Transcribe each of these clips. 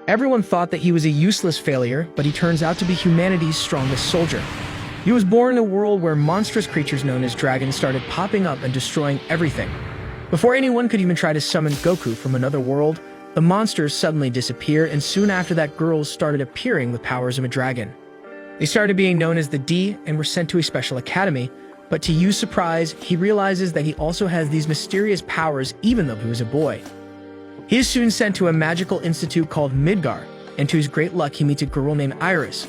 Everyone thought that he was a useless failure, but he turns out to be humanity's strongest soldier. He was born in a world where monstrous creatures known as dragons started popping up and destroying everything. Before anyone could even try to summon Goku from another world, the monsters suddenly disappeared, and soon after that, girls started appearing with powers of a dragon. They started being known as the D and were sent to a special academy, but to Yuu's surprise, he realizes that he also has these mysterious powers even though he was a boy. He is soon sent to a magical institute called Midgar, and to his great luck he meets a girl named Iris,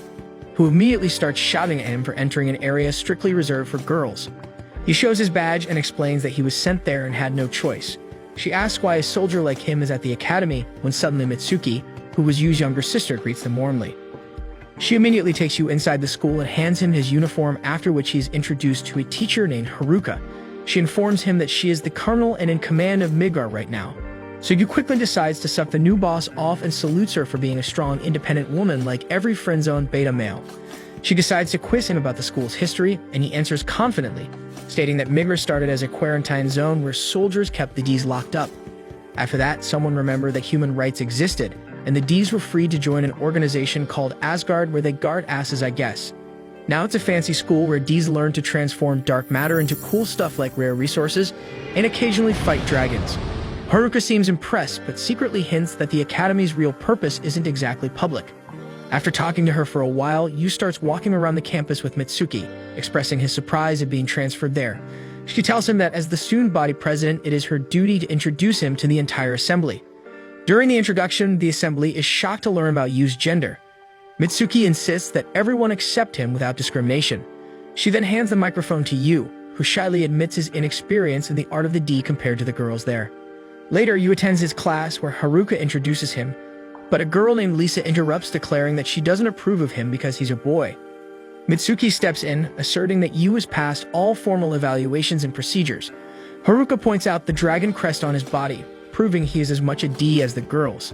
who immediately starts shouting at him for entering an area strictly reserved for girls. He shows his badge and explains that he was sent there and had no choice. She asks why a soldier like him is at the academy, when suddenly Mitsuki, who was Yuu's younger sister, greets them warmly. She immediately takes Yuu inside the school and hands him his uniform, after which he is introduced to a teacher named Haruka. She informs him that she is the colonel and in command of Midgar right now. So Yuu quickly decides to suck the new boss off and salutes her for being a strong, independent woman like every friend-zoned beta male. She decides to quiz him about the school's history, and he answers confidently, stating that Midgar started as a quarantine zone where soldiers kept the Ds locked up. After that, someone remembered that human rights existed, and the Ds were free to join an organization called Asgard where they guard asses, I guess. Now it's a fancy school where Ds learn to transform dark matter into cool stuff like rare resources, and occasionally fight dragons. Haruka seems impressed, but secretly hints that the academy's real purpose isn't exactly public. After talking to her for a while, Yuu starts walking around the campus with Mitsuki, expressing his surprise at being transferred there. She tells him that as the student body president, it is her duty to introduce him to the entire assembly. During the introduction, the assembly is shocked to learn about Yuu's gender. Mitsuki insists that everyone accept him without discrimination. She then hands the microphone to Yuu, who shyly admits his inexperience in the art of the D compared to the girls there. Later, Yuu attends his class where Haruka introduces him, but a girl named Lisa interrupts, declaring that she doesn't approve of him because he's a boy. Mitsuki steps in, asserting that Yuu has passed all formal evaluations and procedures. Haruka points out the dragon crest on his body, proving he is as much a D as the girls.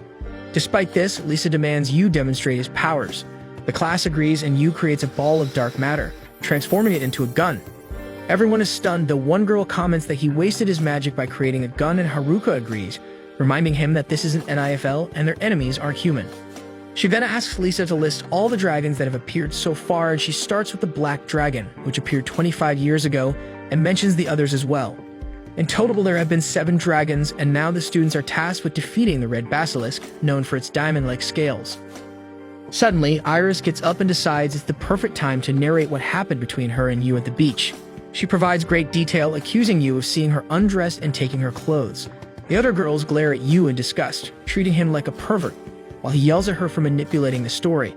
Despite this, Lisa demands Yuu demonstrate his powers. The class agrees, and Yuu creates a ball of dark matter, transforming it into a gun. Everyone is stunned, though one girl comments that he wasted his magic by creating a gun, and Haruka agrees, reminding him that this isn't NIFL and their enemies aren't human. She then asks Lisa to list all the dragons that have appeared so far, and she starts with the Black Dragon, which appeared 25 years ago, and mentions the others as well. In total, there have been 7 dragons, and now the students are tasked with defeating the Red Basilisk, known for its diamond-like scales. Suddenly, Iris gets up and decides it's the perfect time to narrate what happened between her and Yuu at the beach. She provides great detail, accusing Yuu of seeing her undressed and taking her clothes. The other girls glare at Yuu in disgust, treating him like a pervert, while he yells at her for manipulating the story.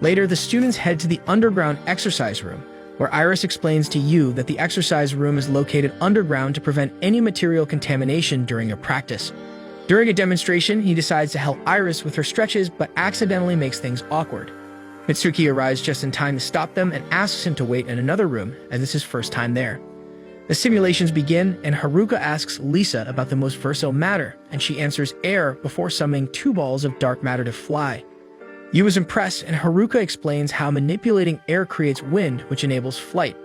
Later, the students head to the underground exercise room, where Iris explains to Yuu that the exercise room is located underground to prevent any material contamination during a practice. During a demonstration, he decides to help Iris with her stretches, but accidentally makes things awkward. Mitsuki arrives just in time to stop them and asks him to wait in another room, as it's his first time there. The simulations begin, and Haruka asks Lisa about the most versatile matter, and she answers air before summoning 2 balls of dark matter to fly. Yuu is impressed, and Haruka explains how manipulating air creates wind, which enables flight.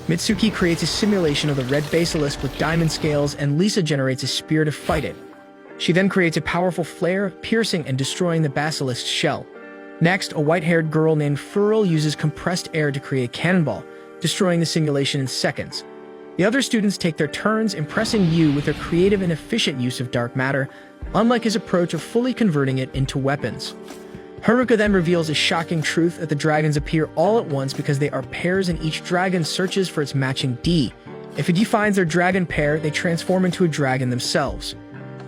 Mitsuki creates a simulation of the Red Basilisk with diamond scales, and Lisa generates a spear to fight it. She then creates a powerful flare, piercing and destroying the basilisk's shell. Next, a white-haired girl named Furl uses compressed air to create a cannonball, destroying the simulation in seconds. The other students take their turns, impressing Yuu with their creative and efficient use of dark matter, unlike his approach of fully converting it into weapons. Haruka then reveals a shocking truth that the dragons appear all at once because they are pairs, and each dragon searches for its matching D. If it finds their dragon pair, they transform into a dragon themselves.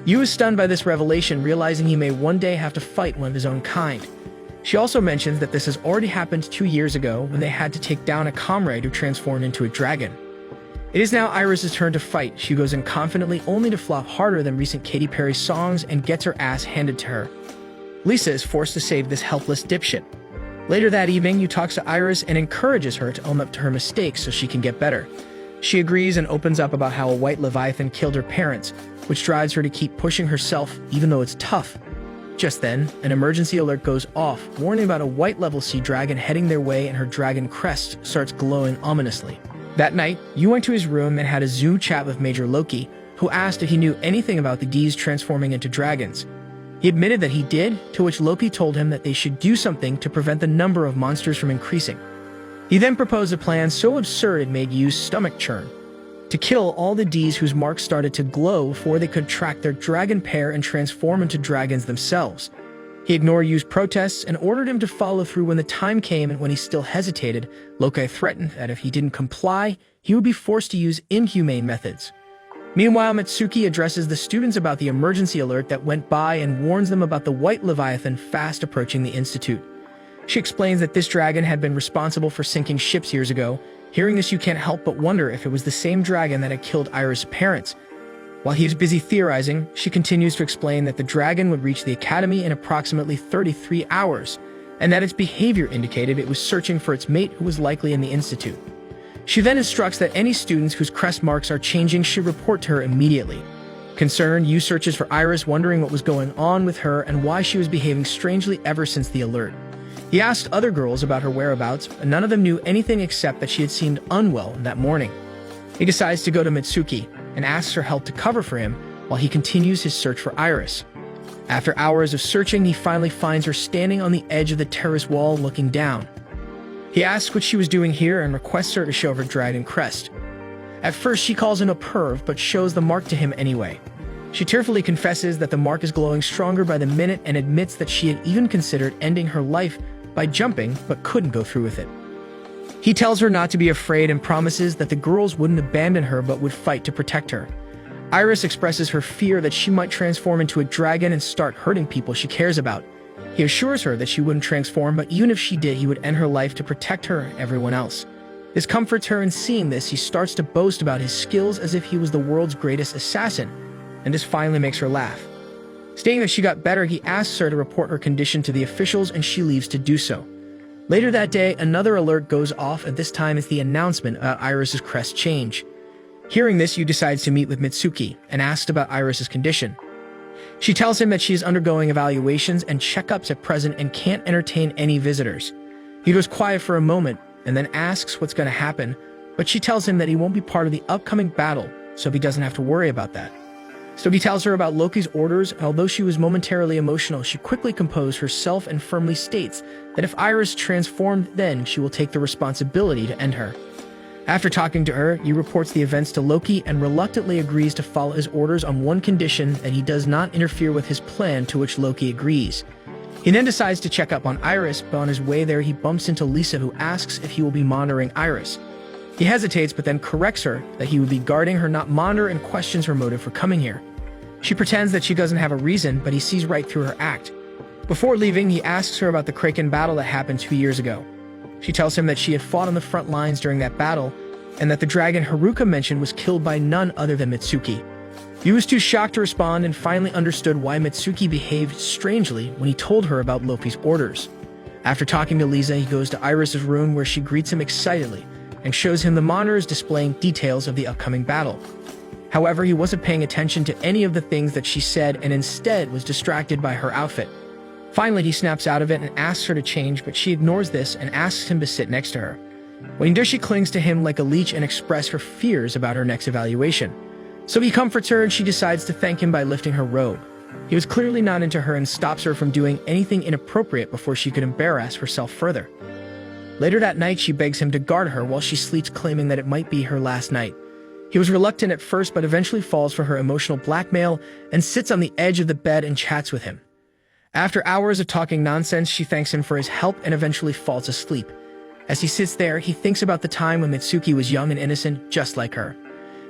Yuu is stunned by this revelation, realizing he may one day have to fight one of his own kind. She also mentions that this has already happened 2 years ago when they had to take down a comrade who transformed into a dragon. It is now Iris' turn to fight. She goes in confidently, only to flop harder than recent Katy Perry songs, and gets her ass handed to her. Lisa is forced to save this helpless dipshit. Later that evening, Yuu talks to Iris and encourages her to own up to her mistakes so she can get better. She agrees and opens up about how a white leviathan killed her parents, which drives her to keep pushing herself even though it's tough. Just then, an emergency alert goes off, warning about a white-level sea dragon heading their way, and her dragon crest starts glowing ominously. That night, Yuu went to his room and had a Zoom chat with Major Loki, who asked if he knew anything about the Ds transforming into dragons. He admitted that he did, to which Loki told him that they should do something to prevent the number of monsters from increasing. He then proposed a plan so absurd it made Yuu's stomach churn: to kill all the Ds whose marks started to glow before they could track their dragon pair and transform into dragons themselves. He ignored Yuu's protests and ordered him to follow through when the time came, and when he still hesitated, Loki threatened that if he didn't comply, he would be forced to use inhumane methods. Meanwhile, Mitsuki addresses the students about the emergency alert that went by and warns them about the White Leviathan fast approaching the Institute. She explains that this dragon had been responsible for sinking ships years ago. Hearing this, you can't help but wonder if it was the same dragon that had killed Iris' parents. While he is busy theorizing, she continues to explain that the dragon would reach the academy in approximately 33 hours, and that its behavior indicated it was searching for its mate who was likely in the Institute. She then instructs that any students whose crest marks are changing should report to her immediately. Concerned, Yuu searches for Iris, wondering what was going on with her and why she was behaving strangely ever since the alert. He asked other girls about her whereabouts, but none of them knew anything except that she had seemed unwell that morning. He decides to go to Mitsuki and asks her help to cover for him while he continues his search for Iris. After hours of searching, he finally finds her standing on the edge of the terrace wall looking down. He asks what she was doing here and requests her to show her dragon crest. At first, she calls him a perv, but shows the mark to him anyway. She tearfully confesses that the mark is glowing stronger by the minute and admits that she had even considered ending her life by jumping, but couldn't go through with it. He tells her not to be afraid and promises that the girls wouldn't abandon her but would fight to protect her. Iris expresses her fear that she might transform into a dragon and start hurting people she cares about. He assures her that she wouldn't transform, but even if she did, he would end her life to protect her and everyone else. This comforts her, and seeing this, he starts to boast about his skills as if he was the world's greatest assassin, and this finally makes her laugh. Stating that she got better, he asks her to report her condition to the officials, and she leaves to do so. Later that day, another alert goes off, and this time it's the announcement about Iris' crest change. Hearing this, Yuu decides to meet with Mitsuki and asks about Iris' condition. She tells him that she is undergoing evaluations and checkups at present and can't entertain any visitors. He goes quiet for a moment and then asks what's going to happen, but she tells him that he won't be part of the upcoming battle, so he doesn't have to worry about that. So he tells her about Loki's orders, and although she was momentarily emotional, she quickly composed herself and firmly states that if Iris transformed, then she will take the responsibility to end her. After talking to her, Yuu reports the events to Loki and reluctantly agrees to follow his orders on one condition: that he does not interfere with his plan, to which Loki agrees. He then decides to check up on Iris, but on his way there he bumps into Lisa, who asks if he will be monitoring Iris. He hesitates but then corrects her that he would be guarding her, not monitor, and questions her motive for coming here. She pretends that she doesn't have a reason, but he sees right through her act. Before leaving, he asks her about the Kraken battle that happened 2 years ago. She tells him that she had fought on the front lines during that battle, and that the dragon Haruka mentioned was killed by none other than Mitsuki. Yuu was too shocked to respond and finally understood why Mitsuki behaved strangely when he told her about Loki's orders. After talking to Lisa, he goes to Iris' room, where she greets him excitedly and shows him the monitors displaying details of the upcoming battle. However, he wasn't paying attention to any of the things that she said and instead was distracted by her outfit. Finally, he snaps out of it and asks her to change, but she ignores this and asks him to sit next to her. When he does, she clings to him like a leech and expresses her fears about her next evaluation. So he comforts her, and she decides to thank him by lifting her robe. He was clearly not into her and stops her from doing anything inappropriate before she could embarrass herself further. Later that night, she begs him to guard her while she sleeps, claiming that it might be her last night. He was reluctant at first, but eventually falls for her emotional blackmail and sits on the edge of the bed and chats with him. After hours of talking nonsense, she thanks him for his help and eventually falls asleep. As he sits there, he thinks about the time when Mitsuki was young and innocent, just like her.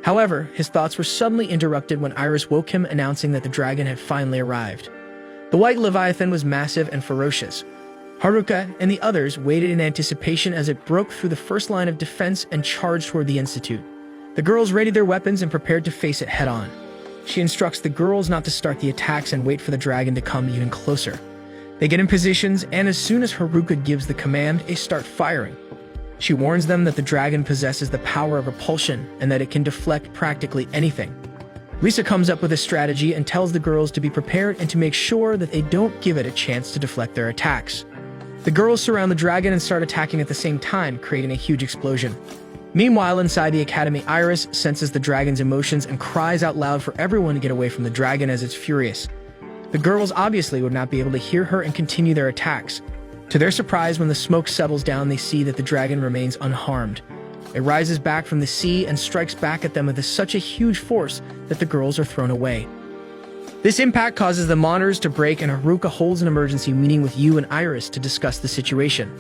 However, his thoughts were suddenly interrupted when Iris woke him, announcing that the dragon had finally arrived. The White Leviathan was massive and ferocious. Haruka and the others waited in anticipation as it broke through the first line of defense and charged toward the Institute. The girls readied their weapons and prepared to face it head-on. She instructs the girls not to start the attacks and wait for the dragon to come even closer. They get in positions, and as soon as Haruka gives the command, they start firing. She warns them that the dragon possesses the power of repulsion and that it can deflect practically anything. Lisa comes up with a strategy and tells the girls to be prepared and to make sure that they don't give it a chance to deflect their attacks. The girls surround the dragon and start attacking at the same time, creating a huge explosion. Meanwhile, inside the academy, Iris senses the dragon's emotions and cries out loud for everyone to get away from the dragon as it's furious. The girls obviously would not be able to hear her and continue their attacks. To their surprise, when the smoke settles down, they see that the dragon remains unharmed. It rises back from the sea and strikes back at them with such a huge force that the girls are thrown away. This impact causes the monitors to break, and Haruka holds an emergency meeting with Yuu and Iris to discuss the situation.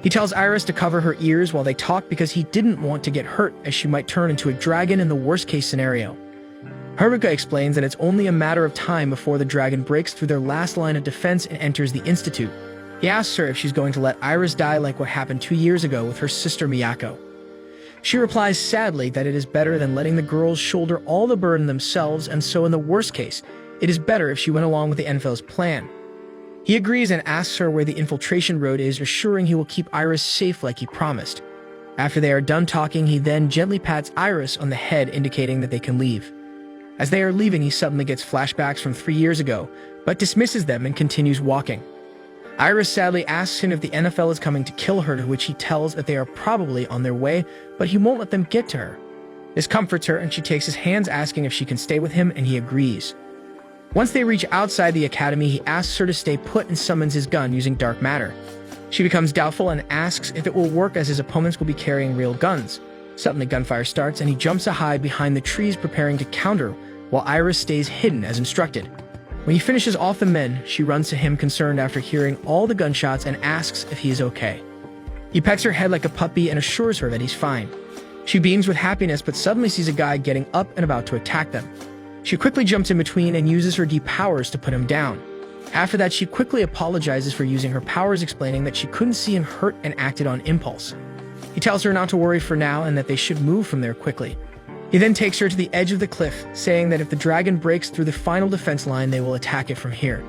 He tells Iris to cover her ears while they talk because he didn't want to get hurt, as she might turn into a dragon in the worst-case scenario. Haruka explains that it's only a matter of time before the dragon breaks through their last line of defense and enters the Institute. He asks her if she's going to let Iris die like what happened 2 years ago with her sister Miyako. She replies sadly that it is better than letting the girls shoulder all the burden themselves, and so in the worst case, it is better if she went along with the Enfell's plan. He agrees and asks her where the infiltration road is, assuring he will keep Iris safe like he promised. After they are done talking, he then gently pats Iris on the head, indicating that they can leave. As they are leaving, he suddenly gets flashbacks from 3 years ago, but dismisses them and continues walking. Iris sadly asks him if the NFL is coming to kill her, to which he tells that they are probably on their way, but he won't let them get to her. This comforts her, and she takes his hands, asking if she can stay with him, and he agrees. Once they reach outside the academy, he asks her to stay put and summons his gun using dark matter. She becomes doubtful and asks if it will work, as his opponents will be carrying real guns. Suddenly gunfire starts, and he jumps to hide behind the trees, preparing to counter, while Iris stays hidden as instructed. When he finishes off the men, she runs to him, concerned after hearing all the gunshots, and asks if he is okay. He pets her head like a puppy and assures her that he's fine. She beams with happiness, but suddenly sees a guy getting up and about to attack them. She quickly jumps in between and uses her deep powers to put him down. After that, she quickly apologizes for using her powers, explaining that she couldn't see him hurt and acted on impulse. He tells her not to worry for now and that they should move from there quickly. He then takes her to the edge of the cliff, saying that if the dragon breaks through the final defense line, they will attack it from here.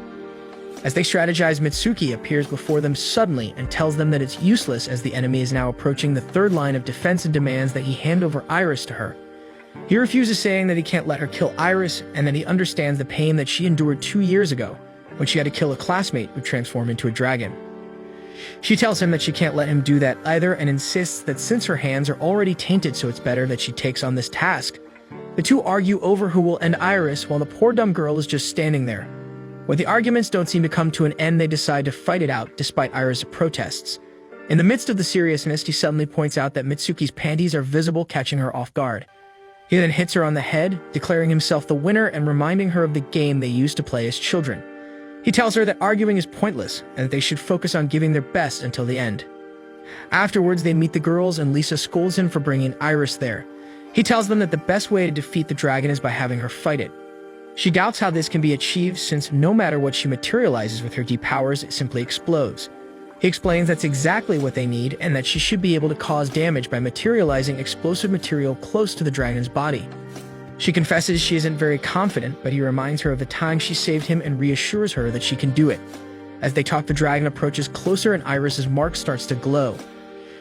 As they strategize, Mitsuki appears before them suddenly and tells them that it's useless, as the enemy is now approaching the third line of defense, and demands that he hand over Iris to her. He refuses, saying that he can't let her kill Iris, and that he understands the pain that she endured 2 years ago when she had to kill a classmate who transformed into a dragon. She tells him that she can't let him do that either, and insists that since her hands are already tainted, so it's better that she takes on this task. The two argue over who will end Iris, while the poor dumb girl is just standing there. When the arguments don't seem to come to an end, they decide to fight it out despite Iris' protests. In the midst of the seriousness, he suddenly points out that Mitsuki's panties are visible, catching her off guard. He then hits her on the head, declaring himself the winner and reminding her of the game they used to play as children. He tells her that arguing is pointless and that they should focus on giving their best until the end. Afterwards, they meet the girls, and Lisa scolds him for bringing Iris there. He tells them that the best way to defeat the dragon is by having her fight it. She doubts how this can be achieved, since no matter what she materializes with her deep powers, it simply explodes. He explains that's exactly what they need, and that she should be able to cause damage by materializing explosive material close to the dragon's body. She confesses she isn't very confident, but he reminds her of the time she saved him and reassures her that she can do it. As they talk, the dragon approaches closer, and Iris's mark starts to glow.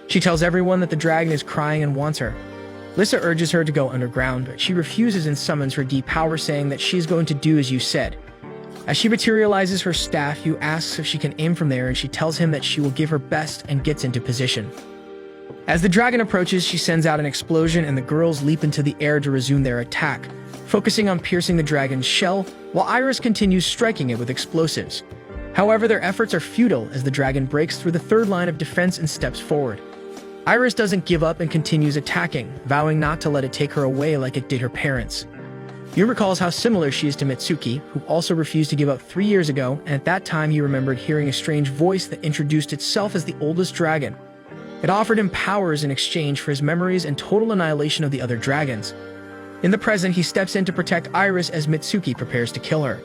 She tells everyone that the dragon is crying and wants her. Lisa urges her to go underground, but she refuses and summons her deep power, saying that she is going to do as you said. As she materializes her staff, Yuu asks if she can aim from there, and she tells him that she will give her best and gets into position. As the dragon approaches, she sends out an explosion, and the girls leap into the air to resume their attack, focusing on piercing the dragon's shell, while Iris continues striking it with explosives. However, their efforts are futile, as the dragon breaks through the third line of defense and steps forward. Iris doesn't give up and continues attacking, vowing not to let it take her away like it did her parents. Yuu recalls how similar she is to Mitsuki, who also refused to give up 3 years ago, and at that time he remembered hearing a strange voice that introduced itself as the oldest dragon. It offered him powers in exchange for his memories and total annihilation of the other dragons. In the present, he steps in to protect Iris as Mitsuki prepares to kill her.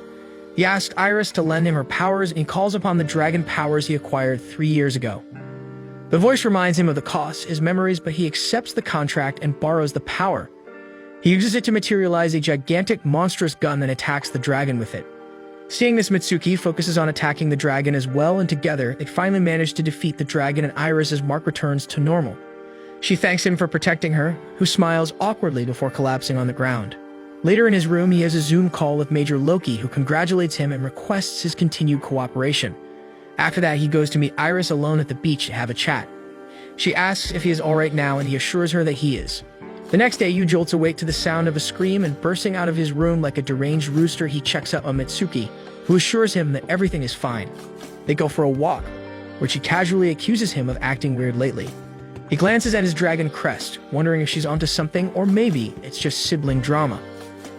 He asks Iris to lend him her powers, and he calls upon the dragon powers he acquired 3 years ago. The voice reminds him of the cost, his memories, but he accepts the contract and borrows the power. He uses it to materialize a gigantic, monstrous gun and attacks the dragon with it. Seeing this, Mitsuki focuses on attacking the dragon as well, and together, they finally manage to defeat the dragon, and Iris's mark returns to normal. She thanks him for protecting her, who smiles awkwardly before collapsing on the ground. Later in his room, he has a Zoom call with Major Loki, who congratulates him and requests his continued cooperation. After that, he goes to meet Iris alone at the beach to have a chat. She asks if he is alright now, and he assures her that he is. The next day, Yuu jolts awake to the sound of a scream, and bursting out of his room like a deranged rooster, he checks up on Mitsuki, who assures him that everything is fine. They go for a walk, where she casually accuses him of acting weird lately. He glances at his dragon crest, wondering if she's onto something or maybe it's just sibling drama.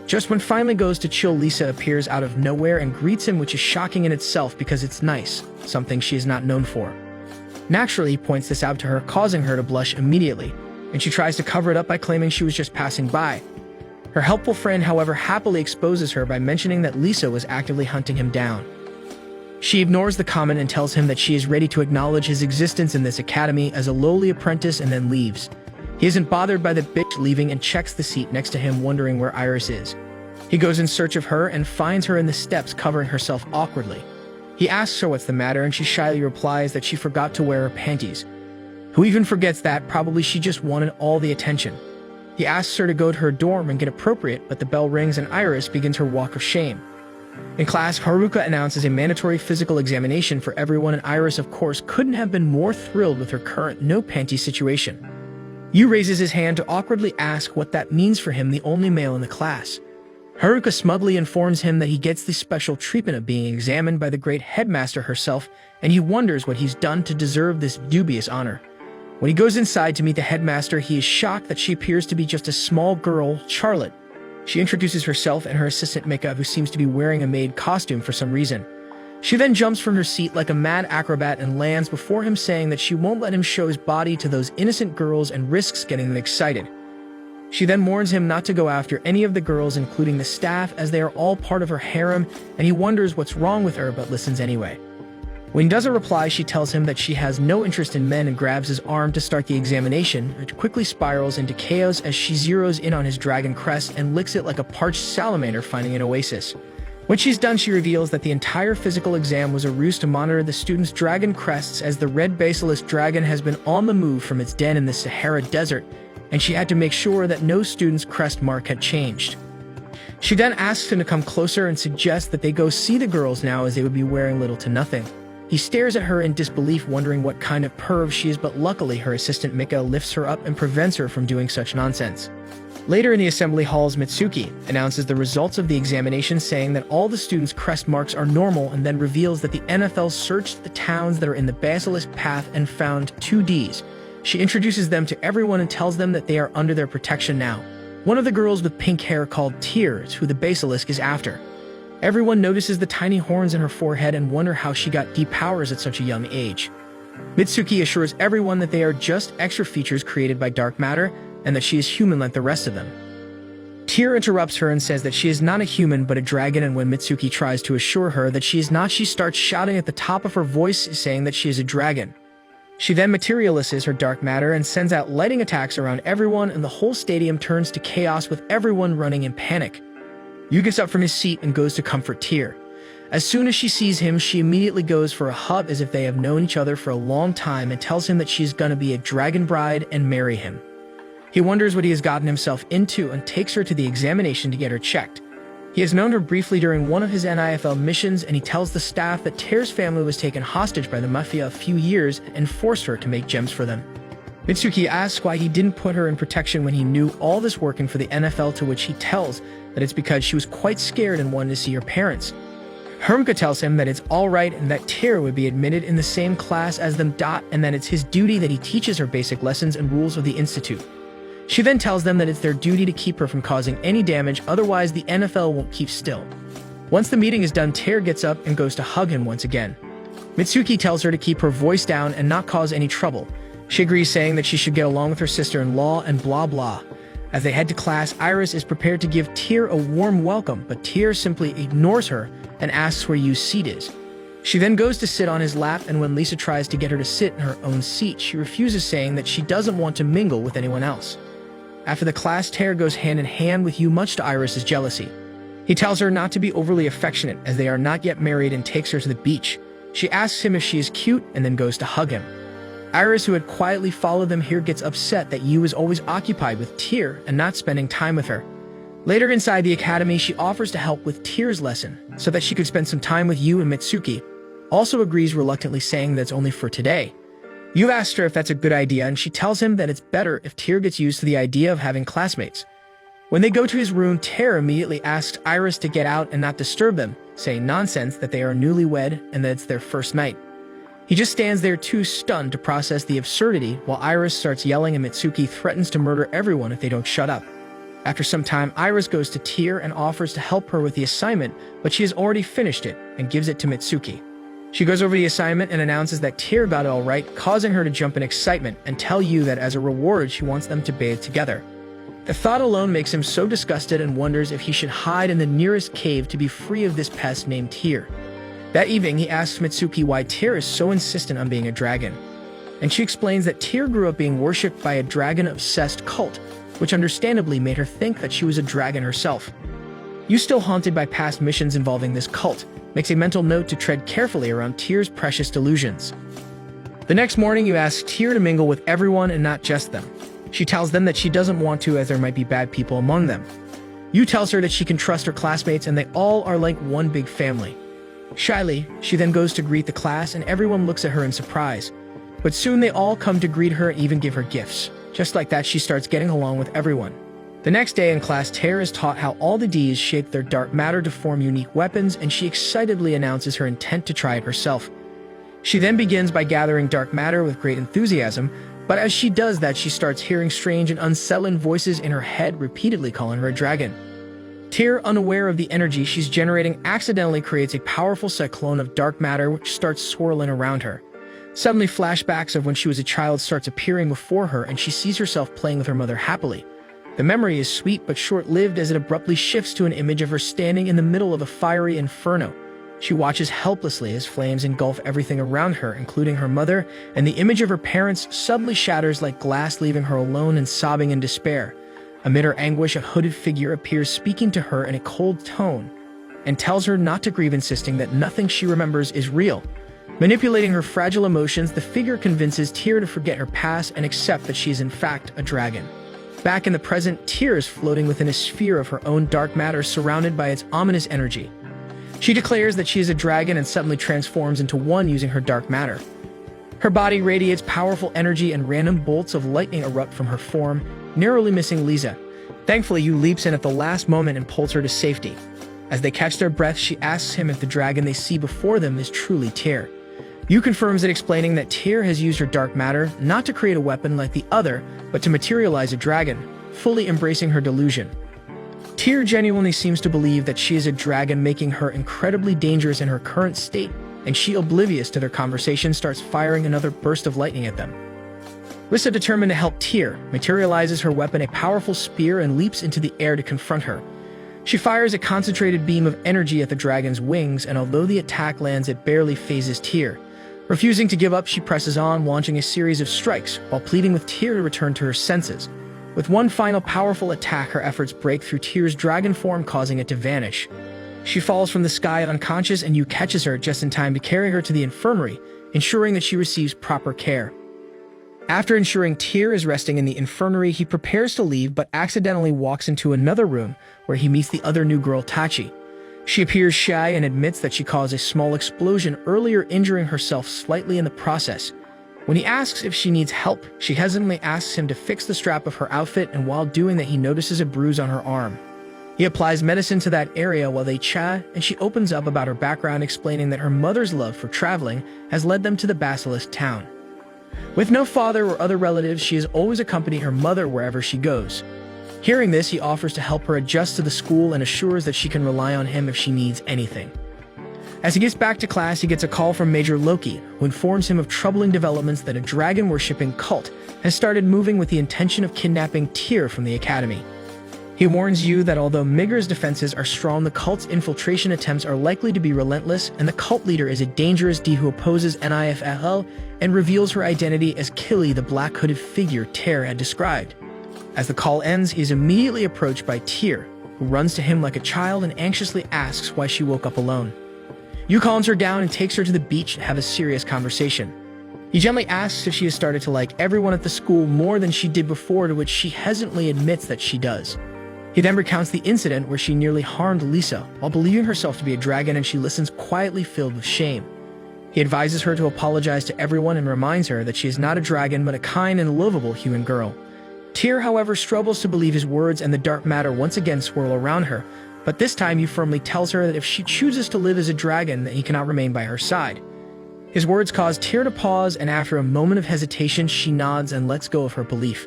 Just when finally goes to chill, Lisa appears out of nowhere and greets him, which is shocking in itself because it's nice, something she is not known for. Naturally, he points this out to her, causing her to blush immediately, and she tries to cover it up by claiming she was just passing by. Her helpful friend, however, happily exposes her by mentioning that Lisa was actively hunting him down. She ignores the comment and tells him that she is ready to acknowledge his existence in this academy as a lowly apprentice and then leaves. He isn't bothered by the bitch leaving and checks the seat next to him, wondering where Iris is. He goes in search of her and finds her in the steps, covering herself awkwardly. He asks her what's the matter, and she shyly replies that she forgot to wear her panties. Who even forgets that? Probably she just wanted all the attention. He asks her to go to her dorm and get appropriate, but the bell rings and Iris begins her walk of shame. In class, Haruka announces a mandatory physical examination for everyone, and Iris, of course, couldn't have been more thrilled with her current no-panty situation. Yuu raises his hand to awkwardly ask what that means for him, the only male in the class. Haruka smugly informs him that he gets the special treatment of being examined by the great headmaster herself, and he wonders what he's done to deserve this dubious honor. When he goes inside to meet the headmaster, he is shocked that she appears to be just a small girl, Charlotte. She introduces herself and her assistant Mika, who seems to be wearing a maid costume for some reason. She then jumps from her seat like a mad acrobat and lands before him, saying that she won't let him show his body to those innocent girls and risks getting them excited. She then warns him not to go after any of the girls, including the staff, as they are all part of her harem, and he wonders what's wrong with her but listens anyway. When he doesn't reply, she tells him that she has no interest in men and grabs his arm to start the examination, which quickly spirals into chaos as she zeroes in on his dragon crest and licks it like a parched salamander finding an oasis. When she's done, she reveals that the entire physical exam was a ruse to monitor the students' dragon crests, as the red basilisk dragon has been on the move from its den in the Sahara Desert, and she had to make sure that no student's crest mark had changed. She then asks him to come closer and suggests that they go see the girls now, as they would be wearing little to nothing. He stares at her in disbelief, wondering what kind of perv she is, but luckily her assistant Mika lifts her up and prevents her from doing such nonsense. Later in the assembly halls, Mitsuki announces the results of the examination, saying that all the students' crest marks are normal, and then reveals that the NFL searched the towns that are in the Basilisk Path and found 2 Ds. She introduces them to everyone and tells them that they are under their protection now. One of the girls with pink hair, called Tears, who the Basilisk is after. Everyone notices the tiny horns in her forehead and wonder how she got deep powers at such a young age. Mitsuki assures everyone that they are just extra features created by dark matter, and that she is human like the rest of them. Tear interrupts her and says that she is not a human but a dragon, and when Mitsuki tries to assure her that she is not, she starts shouting at the top of her voice, saying that she is a dragon. She then materializes her dark matter and sends out lightning attacks around everyone, and the whole stadium turns to chaos with everyone running in panic. Yuu gets up from his seat and goes to comfort Tear. As soon as she sees him, she immediately goes for a hug as if they have known each other for a long time, and tells him that she's gonna be a dragon bride and marry him. He wonders what he has gotten himself into and takes her to the examination to get her checked. He has known her briefly during one of his NIFL missions, and he tells the staff that Tear's family was taken hostage by the mafia a few years and forced her to make gems for them. Mitsuki asks why he didn't put her in protection when he knew all this working for the NFL, to which he tells that it's because she was quite scared and wanted to see her parents. Haruka tells him that it's alright and that Tear would be admitted in the same class as them, and that it's his duty that he teaches her basic lessons and rules of the Institute. She then tells them that it's their duty to keep her from causing any damage, otherwise the NFL won't keep still. Once the meeting is done, Tear gets up and goes to hug him once again. Mitsuki tells her to keep her voice down and not cause any trouble. She agrees, saying that she should get along with her sister-in-law and blah blah. As they head to class, Iris is prepared to give Tear a warm welcome, but Tear simply ignores her and asks where Yuu's seat is. She then goes to sit on his lap, and when Lisa tries to get her to sit in her own seat, she refuses, saying that she doesn't want to mingle with anyone else. After the class, Tear goes hand in hand with Yuu, much to Iris's jealousy. He tells her not to be overly affectionate, as they are not yet married, and takes her to the beach. She asks him if she is cute and then goes to hug him. Iris, who had quietly followed them here, gets upset that Yuu is always occupied with Tear and not spending time with her. Later inside the academy, she offers to help with Tear's lesson so that she could spend some time with Yuu, and Mitsuki also agrees reluctantly, saying that it's only for today. Yuu asks her if that's a good idea, and she tells him that it's better if Tear gets used to the idea of having classmates. When they go to his room, Tear immediately asks Iris to get out and not disturb them, saying nonsense that they are newlywed and that it's their first night. He just stands there too stunned to process the absurdity, while Iris starts yelling and Mitsuki threatens to murder everyone if they don't shut up. After some time, Iris goes to Tear and offers to help her with the assignment, but she has already finished it and gives it to Mitsuki. She goes over the assignment and announces that Tear got it all right, causing her to jump in excitement and tell Yuu that as a reward she wants them to bathe together. The thought alone makes him so disgusted and wonders if he should hide in the nearest cave to be free of this pest named Tear. That evening, he asks Mitsuki why Tear is so insistent on being a dragon. And she explains that Tear grew up being worshipped by a dragon-obsessed cult, which understandably made her think that she was a dragon herself. Yuu, still haunted by past missions involving this cult, makes a mental note to tread carefully around Tear's precious delusions. The next morning, Yuu asks Tear to mingle with everyone and not just them. She tells them that she doesn't want to, as there might be bad people among them. Yuu tells her that she can trust her classmates and they all are like one big family. Shyly, she then goes to greet the class and everyone looks at her in surprise. But soon they all come to greet her and even give her gifts. Just like that, she starts getting along with everyone. The next day in class, Tear is taught how all the Ds shape their dark matter to form unique weapons, and she excitedly announces her intent to try it herself. She then begins by gathering dark matter with great enthusiasm, but as she does that, she starts hearing strange and unsettling voices in her head repeatedly calling her a dragon. Tear, unaware of the energy she's generating, accidentally creates a powerful cyclone of dark matter which starts swirling around her. Suddenly, flashbacks of when she was a child starts appearing before her and she sees herself playing with her mother happily. The memory is sweet but short-lived as it abruptly shifts to an image of her standing in the middle of a fiery inferno. She watches helplessly as flames engulf everything around her, including her mother, and the image of her parents suddenly shatters like glass, leaving her alone and sobbing in despair. Amid her anguish, a hooded figure appears, speaking to her in a cold tone, and tells her not to grieve, insisting that nothing she remembers is real. Manipulating her fragile emotions, the figure convinces Tear to forget her past and accept that she is in fact a dragon. Back in the present, Tear is floating within a sphere of her own dark matter surrounded by its ominous energy. She declares that she is a dragon and suddenly transforms into one using her dark matter. Her body radiates powerful energy and random bolts of lightning erupt from her form, narrowly missing Lisa. Thankfully, Yuu leaps in at the last moment and pulls her to safety. As they catch their breath, she asks him if the dragon they see before them is truly Tear. Yuu confirms it, explaining that Tear has used her dark matter not to create a weapon like the other, but to materialize a dragon, fully embracing her delusion. Tear genuinely seems to believe that she is a dragon, making her incredibly dangerous in her current state, and she, oblivious to their conversation, starts firing another burst of lightning at them. Rissa, determined to help Tear, materializes her weapon, a powerful spear, and leaps into the air to confront her. She fires a concentrated beam of energy at the dragon's wings, and although the attack lands, it barely phases Tear. Refusing to give up, she presses on, launching a series of strikes, while pleading with Tear to return to her senses. With one final powerful attack, her efforts break through Tear's dragon form, causing it to vanish. She falls from the sky unconscious, and Yuu catches her just in time to carry her to the infirmary, ensuring that she receives proper care. After ensuring Tear is resting in the infirmary, he prepares to leave but accidentally walks into another room where he meets the other new girl, Tachi. She appears shy and admits that she caused a small explosion earlier, injuring herself slightly in the process. When he asks if she needs help, she hesitantly asks him to fix the strap of her outfit, and while doing that, he notices a bruise on her arm. He applies medicine to that area while they chat, and she opens up about her background, explaining that her mother's love for traveling has led them to the Basilisk town. With no father or other relatives, she has always accompanied her mother wherever she goes. Hearing this, he offers to help her adjust to the school and assures that she can rely on him if she needs anything. As he gets back to class, he gets a call from Major Loki, who informs him of troubling developments that a dragon-worshipping cult has started moving with the intention of kidnapping Tear from the academy. He warns Yuu that although Midgar's defenses are strong, the cult's infiltration attempts are likely to be relentless, and the cult leader is a dangerous D who opposes NIFL and reveals her identity as Killy, the black-hooded figure Tear had described. As the call ends, he is immediately approached by Tear, who runs to him like a child and anxiously asks why she woke up alone. Yuu calms her down and takes her to the beach to have a serious conversation. He gently asks if she has started to like everyone at the school more than she did before, to which she hesitantly admits that she does. He then recounts the incident where she nearly harmed Lisa while believing herself to be a dragon, and she listens quietly, filled with shame. He advises her to apologize to everyone and reminds her that she is not a dragon but a kind and lovable human girl. Tyr, however, struggles to believe his words, and the dark matter once again swirl around her, but this time Yuu firmly tells her that if she chooses to live as a dragon, then he cannot remain by her side. His words cause Tyr to pause, and after a moment of hesitation, she nods and lets go of her belief.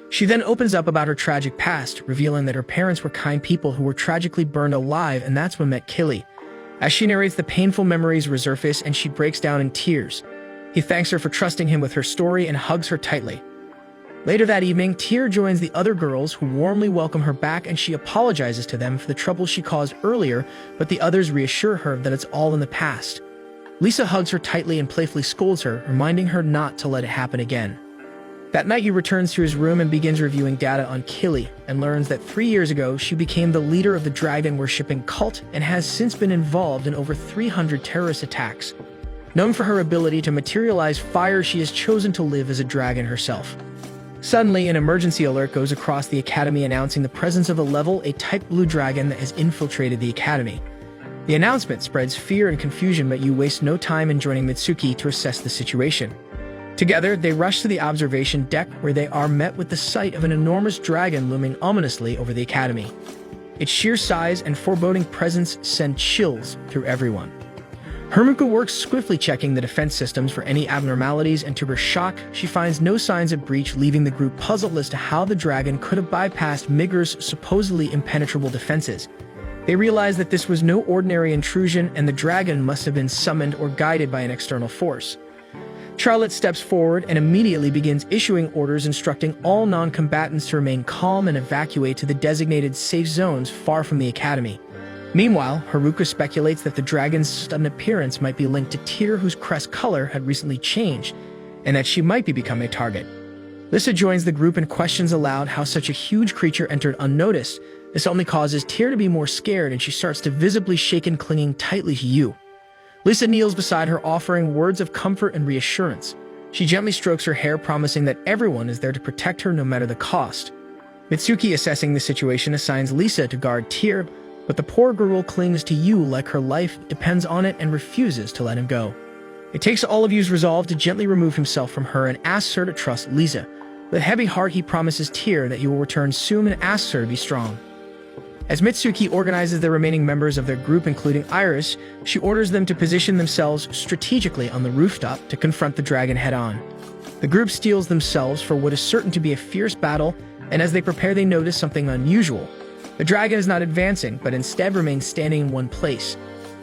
She then opens up about her tragic past, revealing that her parents were kind people who were tragically burned alive, and that's when met Killy. As she narrates, the painful memories resurface and she breaks down in tears. He thanks her for trusting him with her story and hugs her tightly. Later that evening, Tyr joins the other girls, who warmly welcome her back, and she apologizes to them for the trouble she caused earlier, but the others reassure her that it's all in the past. Lisa hugs her tightly and playfully scolds her, reminding her not to let it happen again. That night, Yuu returns to his room and begins reviewing data on Killy, and learns that 3 years ago she became the leader of the dragon-worshipping cult and has since been involved in over 300 terrorist attacks. Known for her ability to materialize fire, she has chosen to live as a dragon herself. Suddenly, an emergency alert goes across the academy announcing the presence of a type blue dragon that has infiltrated the academy. The announcement spreads fear and confusion, but Yuu wastes no time in joining Mitsuki to assess the situation. Together, they rush to the observation deck, where they are met with the sight of an enormous dragon looming ominously over the academy. Its sheer size and foreboding presence send chills through everyone. Haruka works swiftly, checking the defense systems for any abnormalities, and to her shock, she finds no signs of breach, leaving the group puzzled as to how the dragon could have bypassed Midgar's supposedly impenetrable defenses. They realize that this was no ordinary intrusion, and the dragon must have been summoned or guided by an external force. Charlotte steps forward and immediately begins issuing orders instructing all non-combatants to remain calm and evacuate to the designated safe zones far from the academy. Meanwhile, Haruka speculates that the dragon's sudden appearance might be linked to Tyr, whose crest color had recently changed, and that she might be becoming a target. Lisa joins the group and questions aloud how such a huge creature entered unnoticed. This only causes Tyr to be more scared, and she starts to visibly shake and clinging tightly to Yuu. Lisa kneels beside her, offering words of comfort and reassurance. She gently strokes her hair, promising that everyone is there to protect her no matter the cost. Mitsuki, assessing the situation, assigns Lisa to guard Tyr, but the poor girl clings to Yuu like her life depends on it and refuses to let him go. It takes all of Yuu's resolve to gently remove himself from her and asks her to trust Lisa. With a heavy heart, he promises Tyr that he will return soon and asks her to be strong. As Mitsuki organizes the remaining members of their group, including Iris, she orders them to position themselves strategically on the rooftop to confront the dragon head-on. The group steels themselves for what is certain to be a fierce battle, and as they prepare, they notice something unusual. The dragon is not advancing, but instead remains standing in one place.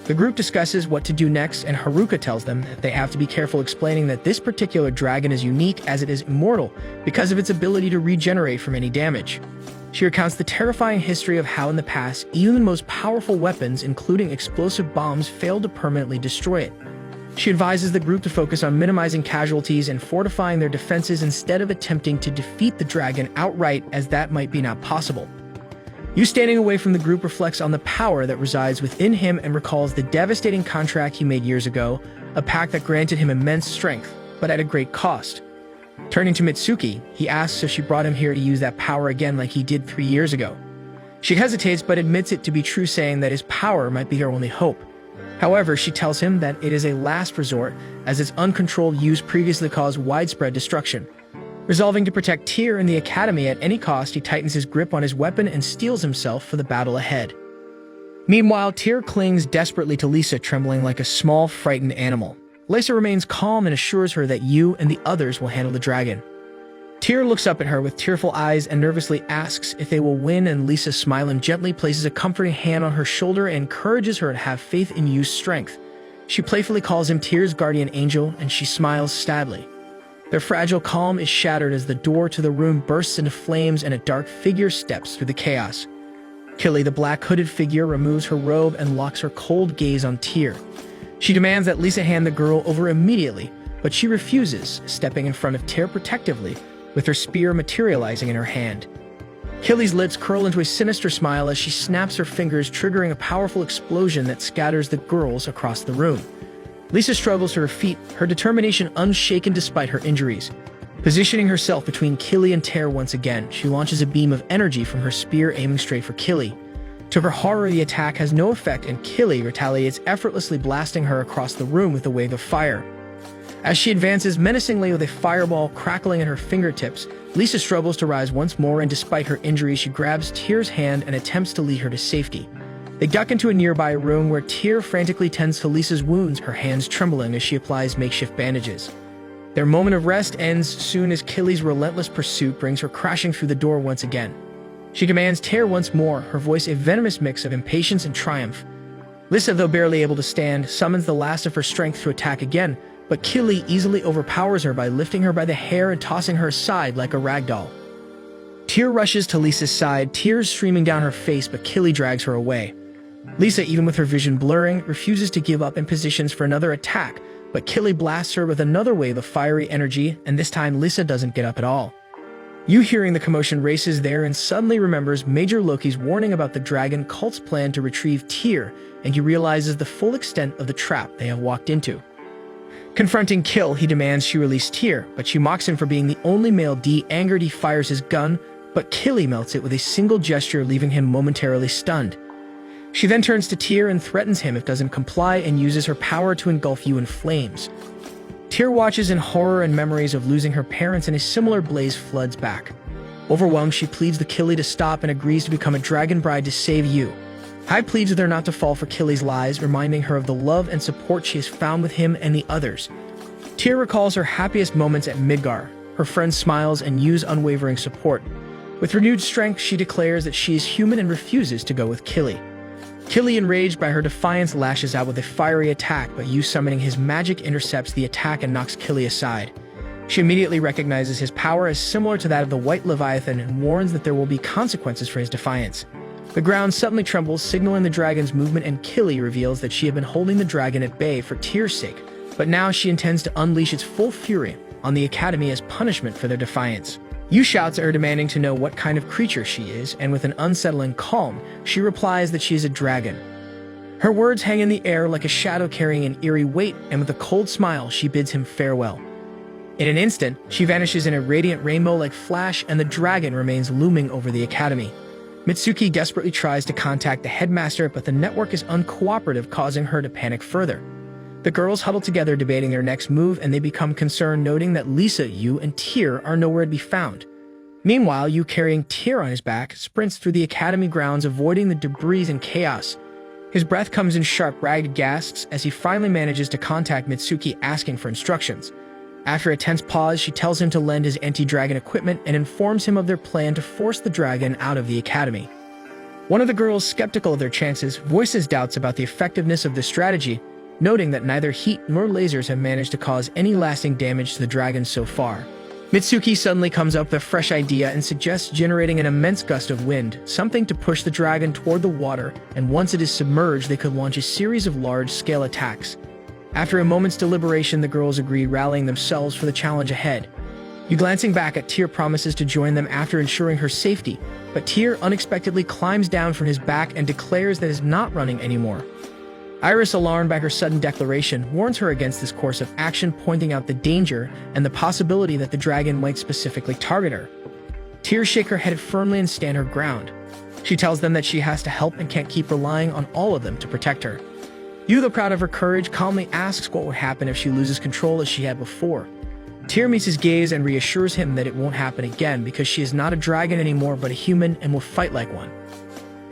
The group discusses what to do next, and Haruka tells them that they have to be careful, explaining that this particular dragon is unique as it is immortal because of its ability to regenerate from any damage. She recounts the terrifying history of how in the past, even the most powerful weapons, including explosive bombs, failed to permanently destroy it. She advises the group to focus on minimizing casualties and fortifying their defenses instead of attempting to defeat the dragon outright, as that might be not possible. Yuu, standing away from the group, reflects on the power that resides within him and recalls the devastating contract he made years ago, a pact that granted him immense strength, but at a great cost. Turning to Mitsuki, he asks if she brought him here to use that power again like he did 3 years ago. She hesitates but admits it to be true, saying that his power might be her only hope. However, she tells him that it is a last resort, as its uncontrolled use previously caused widespread destruction. Resolving to protect Tyr and the academy at any cost, he tightens his grip on his weapon and steels himself for the battle ahead. Meanwhile, Tyr clings desperately to Lisa, trembling like a small, frightened animal. Lisa remains calm and assures her that Yuu and the others will handle the dragon. Tyr looks up at her with tearful eyes and nervously asks if they will win, and Lisa, smiling gently, places a comforting hand on her shoulder and encourages her to have faith in Yuu's strength. She playfully calls him Tyr's guardian angel, and she smiles sadly. Their fragile calm is shattered as the door to the room bursts into flames and a dark figure steps through the chaos. Killy, the black hooded figure, removes her robe and locks her cold gaze on Tyr. She demands that Lisa hand the girl over immediately, but she refuses, stepping in front of Tyr protectively, with her spear materializing in her hand. Killy's lips curl into a sinister smile as she snaps her fingers, triggering a powerful explosion that scatters the girls across the room. Lisa struggles to her feet, her determination unshaken despite her injuries. Positioning herself between Killy and Tyr once again, she launches a beam of energy from her spear, aiming straight for Killy. To her horror, the attack has no effect, and Killy retaliates, effortlessly blasting her across the room with a wave of fire. As she advances menacingly with a fireball crackling at her fingertips, Lisa struggles to rise once more, and despite her injuries, she grabs Tyr's hand and attempts to lead her to safety. They duck into a nearby room where Tyr frantically tends to Lisa's wounds, her hands trembling as she applies makeshift bandages. Their moment of rest ends soon as Killy's relentless pursuit brings her crashing through the door once again. She commands Tyr once more, her voice a venomous mix of impatience and triumph. Lisa, though barely able to stand, summons the last of her strength to attack again, but Killy easily overpowers her by lifting her by the hair and tossing her aside like a rag doll. Tyr rushes to Lisa's side, tears streaming down her face, but Killy drags her away. Lisa, even with her vision blurring, refuses to give up and positions for another attack, but Killy blasts her with another wave of fiery energy, and this time Lisa doesn't get up at all. Yuu, hearing the commotion, races there and suddenly remembers Major Loki's warning about the dragon cult's plan to retrieve Tyr, and he realizes the full extent of the trap they have walked into. Confronting Kill, he demands she release Tyr, but she mocks him for being the only male. Angered, he fires his gun, but Killy melts it with a single gesture, leaving him momentarily stunned. She then turns to Tyr and threatens him if doesn't comply, and uses her power to engulf Yuu in flames. Tyr watches in horror, and memories of losing her parents in a similar blaze floods back. Overwhelmed, she pleads with Killy to stop and agrees to become a dragon bride to save Yuu. Hai pleads with her not to fall for Killy's lies, reminding her of the love and support she has found with him and the others. Tyr recalls her happiest moments at Midgar, her friend's smiles and Yuu's unwavering support. With renewed strength, she declares that she is human and refuses to go with Killy. Killy, enraged by her defiance, lashes out with a fiery attack, but Yuu, summoning his magic, intercepts the attack and knocks Killy aside. She immediately recognizes his power as similar to that of the White Leviathan and warns that there will be consequences for his defiance. The ground suddenly trembles, signaling the dragon's movement, and Killy reveals that she had been holding the dragon at bay for Tyr's sake, but now she intends to unleash its full fury on the Academy as punishment for their defiance. Yuu shouts at her, demanding to know what kind of creature she is, and with an unsettling calm, she replies that she is a dragon. Her words hang in the air like a shadow carrying an eerie weight, and with a cold smile, she bids him farewell. In an instant, she vanishes in a radiant rainbow-like flash, and the dragon remains looming over the Academy. Mitsuki desperately tries to contact the headmaster, but the network is uncooperative, causing her to panic further. The girls huddle together, debating their next move, and they become concerned, noting that Lisa, Yuu, and Tyr are nowhere to be found. Meanwhile, Yuu, carrying Tyr on his back, sprints through the Academy grounds, avoiding the debris and chaos. His breath comes in sharp, ragged gasps as he finally manages to contact Mitsuki, asking for instructions. After a tense pause, she tells him to lend his anti-dragon equipment and informs him of their plan to force the dragon out of the Academy. One of the girls, skeptical of their chances, voices doubts about the effectiveness of this strategy, noting that neither heat nor lasers have managed to cause any lasting damage to the dragon so far. Mitsuki suddenly comes up with a fresh idea and suggests generating an immense gust of wind, something to push the dragon toward the water, and once it is submerged, they could launch a series of large-scale attacks. After a moment's deliberation, the girls agree, rallying themselves for the challenge ahead. Yuu, glancing back at Tyr, promises to join them after ensuring her safety, but Tyr unexpectedly climbs down from his back and declares that he is not running anymore. Iris, alarmed by her sudden declaration, warns her against this course of action, pointing out the danger and the possibility that the dragon might specifically target her. Tears shake her head firmly and stand her ground. She tells them that she has to help and can't keep relying on all of them to protect her. Yuu, though proud of her courage, calmly asks what would happen if she loses control as she had before. Tyr meets his gaze and reassures him that it won't happen again because she is not a dragon anymore but a human and will fight like one.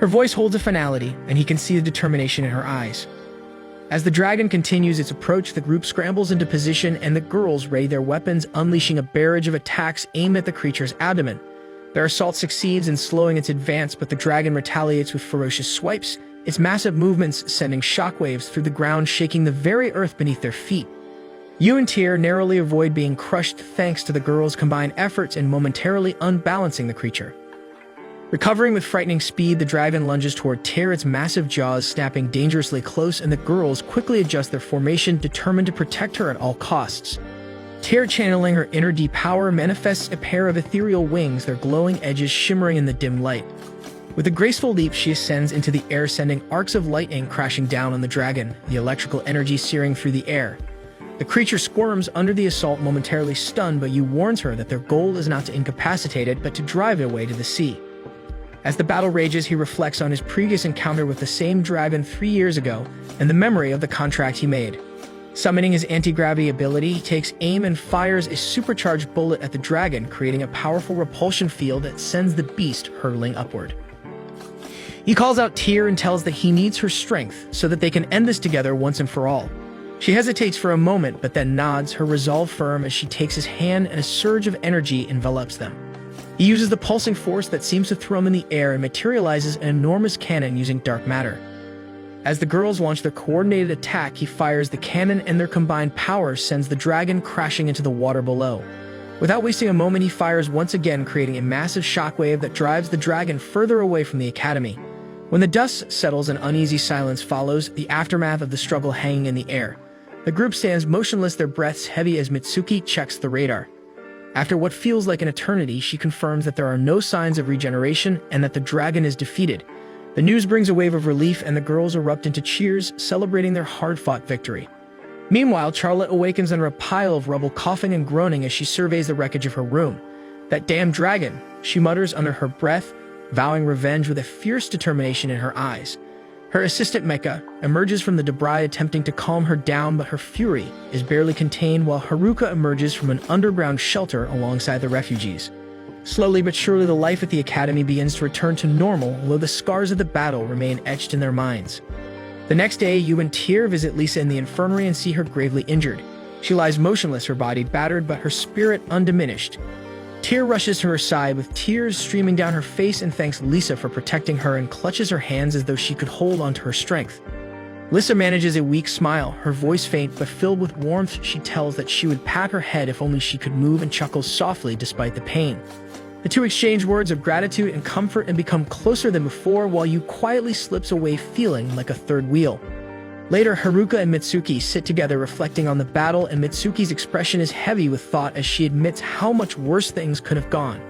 Her voice holds a finality, and he can see the determination in her eyes. As the dragon continues its approach, the group scrambles into position and the girls ready their weapons, unleashing a barrage of attacks aimed at the creature's abdomen. Their assault succeeds in slowing its advance, but the dragon retaliates with ferocious swipes, its massive movements sending shockwaves through the ground, shaking the very earth beneath their feet. Yuu and Tyr narrowly avoid being crushed thanks to the girls' combined efforts in momentarily unbalancing the creature. Recovering with frightening speed, the dragon lunges toward Tyr, its massive jaws snapping dangerously close, and the girls quickly adjust their formation, determined to protect her at all costs. Tyr, channeling her inner deep power, manifests a pair of ethereal wings, their glowing edges shimmering in the dim light. With a graceful leap, she ascends into the air, sending arcs of lightning crashing down on the dragon, the electrical energy searing through the air. The creature squirms under the assault, momentarily stunned, but Yuu warns her that their goal is not to incapacitate it, but to drive it away to the sea. As the battle rages, he reflects on his previous encounter with the same dragon 3 years ago and the memory of the contract he made. Summoning his anti-gravity ability, he takes aim and fires a supercharged bullet at the dragon, creating a powerful repulsion field that sends the beast hurtling upward. He calls out Tyr and tells that he needs her strength so that they can end this together once and for all. She hesitates for a moment, but then nods, her resolve firm as she takes his hand and a surge of energy envelops them. He uses the pulsing force that seems to throw him in the air and materializes an enormous cannon using dark matter. As the girls launch their coordinated attack, he fires the cannon and their combined power sends the dragon crashing into the water below. Without wasting a moment, he fires once again, creating a massive shockwave that drives the dragon further away from the academy. When the dust settles and uneasy silence follows, the aftermath of the struggle hanging in the air. The group stands motionless, their breaths heavy as Mitsuki checks the radar. After what feels like an eternity, she confirms that there are no signs of regeneration and that the dragon is defeated. The news brings a wave of relief and the girls erupt into cheers, celebrating their hard-fought victory. Meanwhile, Charlotte awakens under a pile of rubble, coughing and groaning as she surveys the wreckage of her room. "That damn dragon," she mutters under her breath, vowing revenge with a fierce determination in her eyes. Her assistant Mecha emerges from the debris attempting to calm her down, but her fury is barely contained while Haruka emerges from an underground shelter alongside the refugees. Slowly but surely, the life at the academy begins to return to normal, although the scars of the battle remain etched in their minds. The next day, Yuu and Tyr visit Lisa in the infirmary and see her gravely injured. She lies motionless, her body battered but her spirit undiminished. Tyr rushes to her side with tears streaming down her face and thanks Lisa for protecting her and clutches her hands as though she could hold onto her strength. Lisa manages a weak smile, her voice faint but filled with warmth. She tells that she would pat her head if only she could move and chuckles softly despite the pain. The two exchange words of gratitude and comfort and become closer than before while Yuu quietly slips away feeling like a third wheel. Later, Haruka and Mitsuki sit together reflecting on the battle, and Mitsuki's expression is heavy with thought as she admits how much worse things could have gone.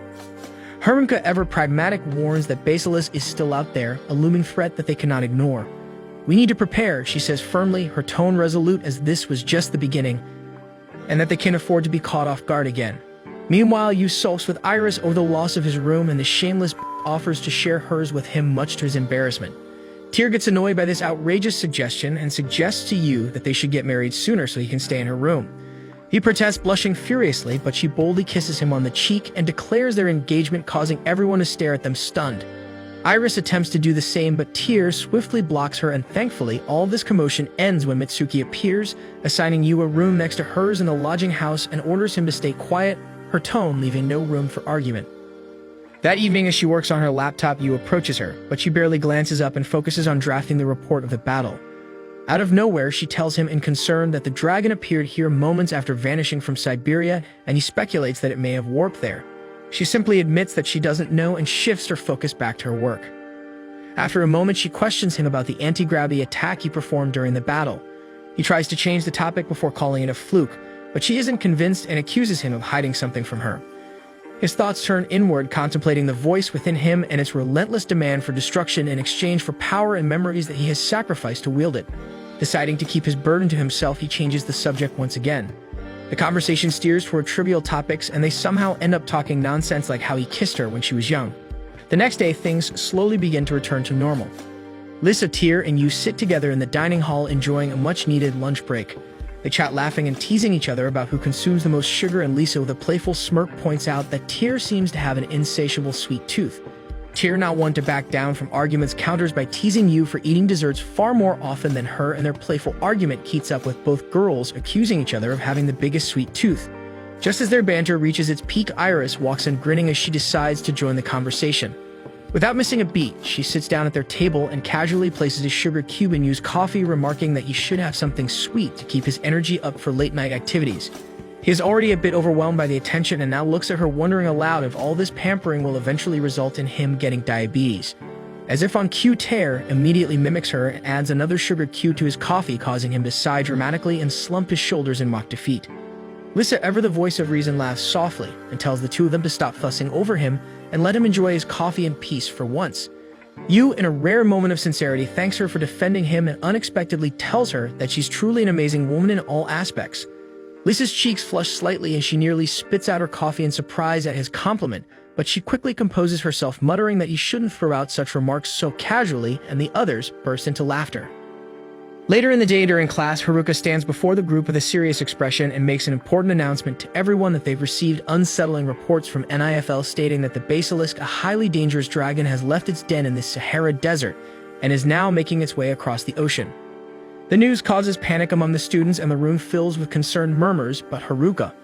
Haruka, ever pragmatic, warns that Basilisk is still out there, a looming threat that they cannot ignore. "We need to prepare," she says firmly, her tone resolute as this was just the beginning, and that they can't afford to be caught off guard again. Meanwhile, Yuu sulks with Iris over the loss of his room, and the shameless offers to share hers with him much to his embarrassment. Tyr gets annoyed by this outrageous suggestion and suggests to Yuu that they should get married sooner so he can stay in her room. He protests, blushing furiously, but she boldly kisses him on the cheek and declares their engagement, causing everyone to stare at them stunned. Iris attempts to do the same, but Tyr swiftly blocks her, and thankfully, all this commotion ends when Mitsuki appears, assigning Yuu a room next to hers in the lodging house and orders him to stay quiet, her tone leaving no room for argument. That evening, as she works on her laptop, Yuu approaches her, but she barely glances up and focuses on drafting the report of the battle. Out of nowhere, she tells him in concern that the dragon appeared here moments after vanishing from Siberia, and he speculates that it may have warped there. She simply admits that she doesn't know and shifts her focus back to her work. After a moment, she questions him about the anti-gravity attack he performed during the battle. He tries to change the topic before calling it a fluke, but she isn't convinced and accuses him of hiding something from her. His thoughts turn inward, contemplating the voice within him and its relentless demand for destruction in exchange for power and memories that he has sacrificed to wield it. Deciding to keep his burden to himself, he changes the subject once again. The conversation steers toward trivial topics, and they somehow end up talking nonsense like how he kissed her when she was young. The next day, things slowly begin to return to normal. Lisa, Tyr, and Yuu sit together in the dining hall enjoying a much-needed lunch break. They chat, laughing and teasing each other about who consumes the most sugar, and Lisa, with a playful smirk, points out that Tyr seems to have an insatiable sweet tooth. Tyr, not one to back down from arguments, counters by teasing Yuu for eating desserts far more often than her, and their playful argument keeps up with both girls accusing each other of having the biggest sweet tooth. Just as their banter reaches its peak, Iris walks in grinning as she decides to join the conversation. Without missing a beat, she sits down at their table and casually places a sugar cube in Yuu's coffee, remarking that he should have something sweet to keep his energy up for late-night activities. He is already a bit overwhelmed by the attention and now looks at her, wondering aloud if all this pampering will eventually result in him getting diabetes. As if on cue, Tyr immediately mimics her and adds another sugar cube to his coffee, causing him to sigh dramatically and slump his shoulders in mock defeat. Lisa, ever the voice of reason, laughs softly and tells the two of them to stop fussing over him and let him enjoy his coffee in peace for once. Yuu, in a rare moment of sincerity, thanks her for defending him and unexpectedly tells her that she's truly an amazing woman in all aspects. Lisa's cheeks flush slightly and she nearly spits out her coffee in surprise at his compliment, but she quickly composes herself, muttering that he shouldn't throw out such remarks so casually, and the others burst into laughter. Later in the day during class, Haruka stands before the group with a serious expression and makes an important announcement to everyone that they've received unsettling reports from NIFL stating that the basilisk, a highly dangerous dragon, has left its den in the Sahara Desert and is now making its way across the ocean. The news causes panic among the students and the room fills with concerned murmurs, but Haruka,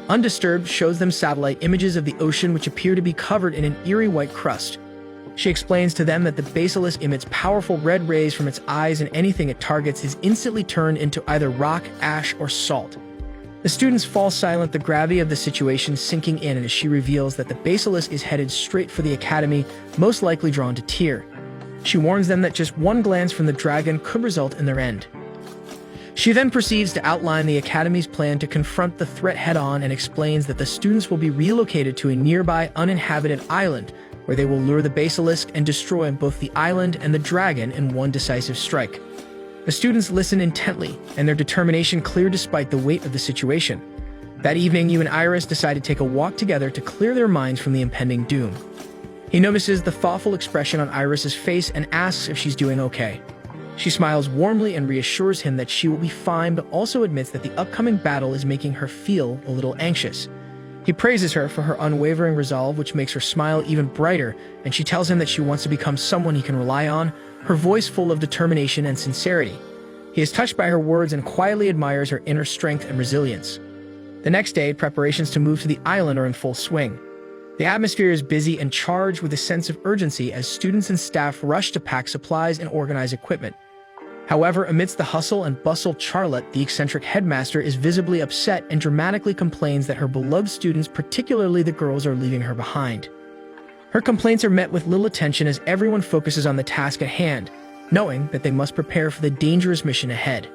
undisturbed, shows them satellite images of the ocean which appear to be covered in an eerie white crust. She explains to them that the basilisk emits powerful red rays from its eyes and anything it targets is instantly turned into either rock, ash, or salt. The students fall silent, the gravity of the situation sinking in as she reveals that the basilisk is headed straight for the academy, most likely drawn to Tyr. She warns them that just one glance from the dragon could result in their end. She then proceeds to outline the academy's plan to confront the threat head-on and explains that the students will be relocated to a nearby uninhabited island where they will lure the basilisk and destroy both the island and the dragon in one decisive strike. The students listen intently, and their determination clear despite the weight of the situation. That evening, Yuu and Iris decide to take a walk together to clear their minds from the impending doom. He notices the thoughtful expression on Iris's face and asks if she's doing okay. She smiles warmly and reassures him that she will be fine, but also admits that the upcoming battle is making her feel a little anxious. He praises her for her unwavering resolve, which makes her smile even brighter, and she tells him that she wants to become someone he can rely on, her voice full of determination and sincerity. He is touched by her words and quietly admires her inner strength and resilience. The next day, preparations to move to the island are in full swing. The atmosphere is busy and charged with a sense of urgency as students and staff rush to pack supplies and organize equipment. However, amidst the hustle and bustle, Charlotte, the eccentric headmaster, is visibly upset and dramatically complains that her beloved students, particularly the girls, are leaving her behind. Her complaints are met with little attention as everyone focuses on the task at hand, knowing that they must prepare for the dangerous mission ahead.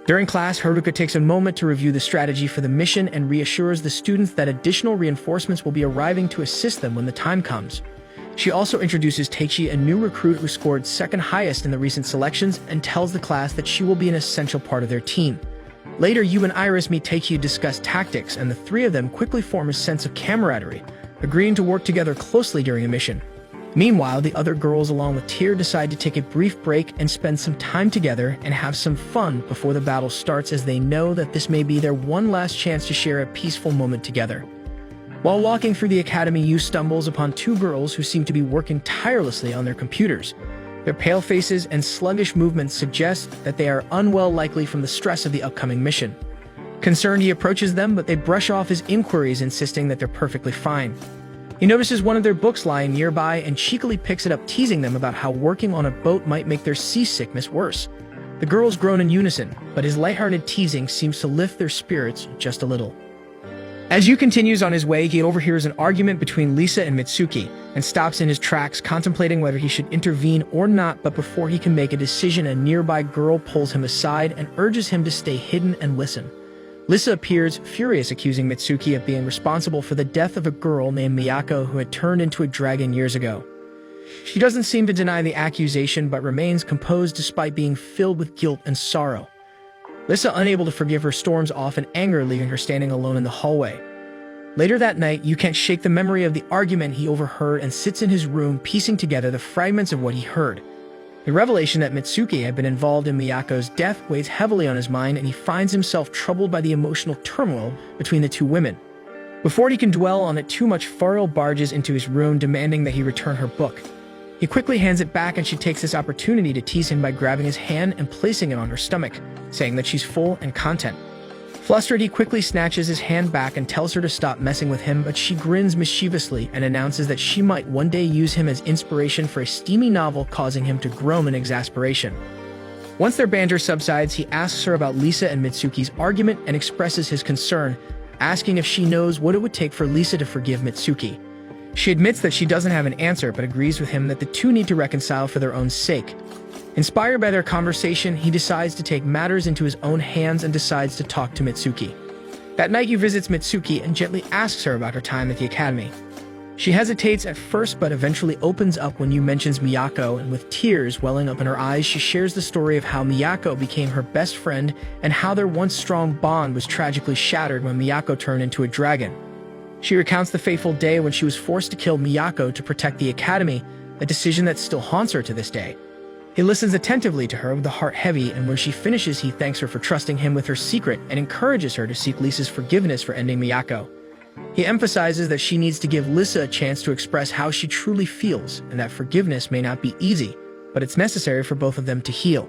During class, Haruka takes a moment to review the strategy for the mission and reassures the students that additional reinforcements will be arriving to assist them when the time comes. She also introduces Teichi, a new recruit who scored second highest in the recent selections, and tells the class that she will be an essential part of their team. Later, Yuu and Iris meet Teichi to discuss tactics, and the three of them quickly form a sense of camaraderie, agreeing to work together closely during a mission. Meanwhile, the other girls, along with Tyr, decide to take a brief break and spend some time together and have some fun before the battle starts, as they know that this may be their one last chance to share a peaceful moment together. While walking through the academy, Yuu stumbles upon two girls who seem to be working tirelessly on their computers. Their pale faces and sluggish movements suggest that they are unwell, likely from the stress of the upcoming mission. Concerned, he approaches them, but they brush off his inquiries, insisting that they're perfectly fine. He notices one of their books lying nearby and cheekily picks it up, teasing them about how working on a boat might make their seasickness worse. The girls groan in unison, but his lighthearted teasing seems to lift their spirits just a little. As Yuu continues on his way, he overhears an argument between Lisa and Mitsuki and stops in his tracks, contemplating whether he should intervene or not, but before he can make a decision, a nearby girl pulls him aside and urges him to stay hidden and listen. Lisa appears furious, accusing Mitsuki of being responsible for the death of a girl named Miyako who had turned into a dragon years ago. She doesn't seem to deny the accusation, but remains composed despite being filled with guilt and sorrow. Lisa, unable to forgive her, storms off in anger, leaving her standing alone in the hallway. Later that night, Yuu can't shake the memory of the argument he overheard and sits in his room, piecing together the fragments of what he heard. The revelation that Mitsuki had been involved in Miyako's death weighs heavily on his mind, and he finds himself troubled by the emotional turmoil between the two women. Before he can dwell on it too much, Farrell barges into his room, demanding that he return her book. He quickly hands it back, and she takes this opportunity to tease him by grabbing his hand and placing it on her stomach, saying that she's full and content. Flustered, he quickly snatches his hand back and tells her to stop messing with him, but she grins mischievously and announces that she might one day use him as inspiration for a steamy novel, causing him to groan in exasperation. Once their banter subsides, he asks her about Lisa and Mitsuki's argument and expresses his concern, asking if she knows what it would take for Lisa to forgive Mitsuki. She admits that she doesn't have an answer, but agrees with him that the two need to reconcile for their own sake. Inspired by their conversation, he decides to take matters into his own hands and decides to talk to Mitsuki. That night, he visits Mitsuki and gently asks her about her time at the academy. She hesitates at first, but eventually opens up when Yuu mentions Miyako, and with tears welling up in her eyes, she shares the story of how Miyako became her best friend and how their once strong bond was tragically shattered when Miyako turned into a dragon. She recounts the fateful day when she was forced to kill Miyako to protect the academy, a decision that still haunts her to this day. He listens attentively to her with the heart heavy, and when she finishes, he thanks her for trusting him with her secret and encourages her to seek Lisa's forgiveness for ending Miyako. He emphasizes that she needs to give Lisa a chance to express how she truly feels, and that forgiveness may not be easy, but it's necessary for both of them to heal.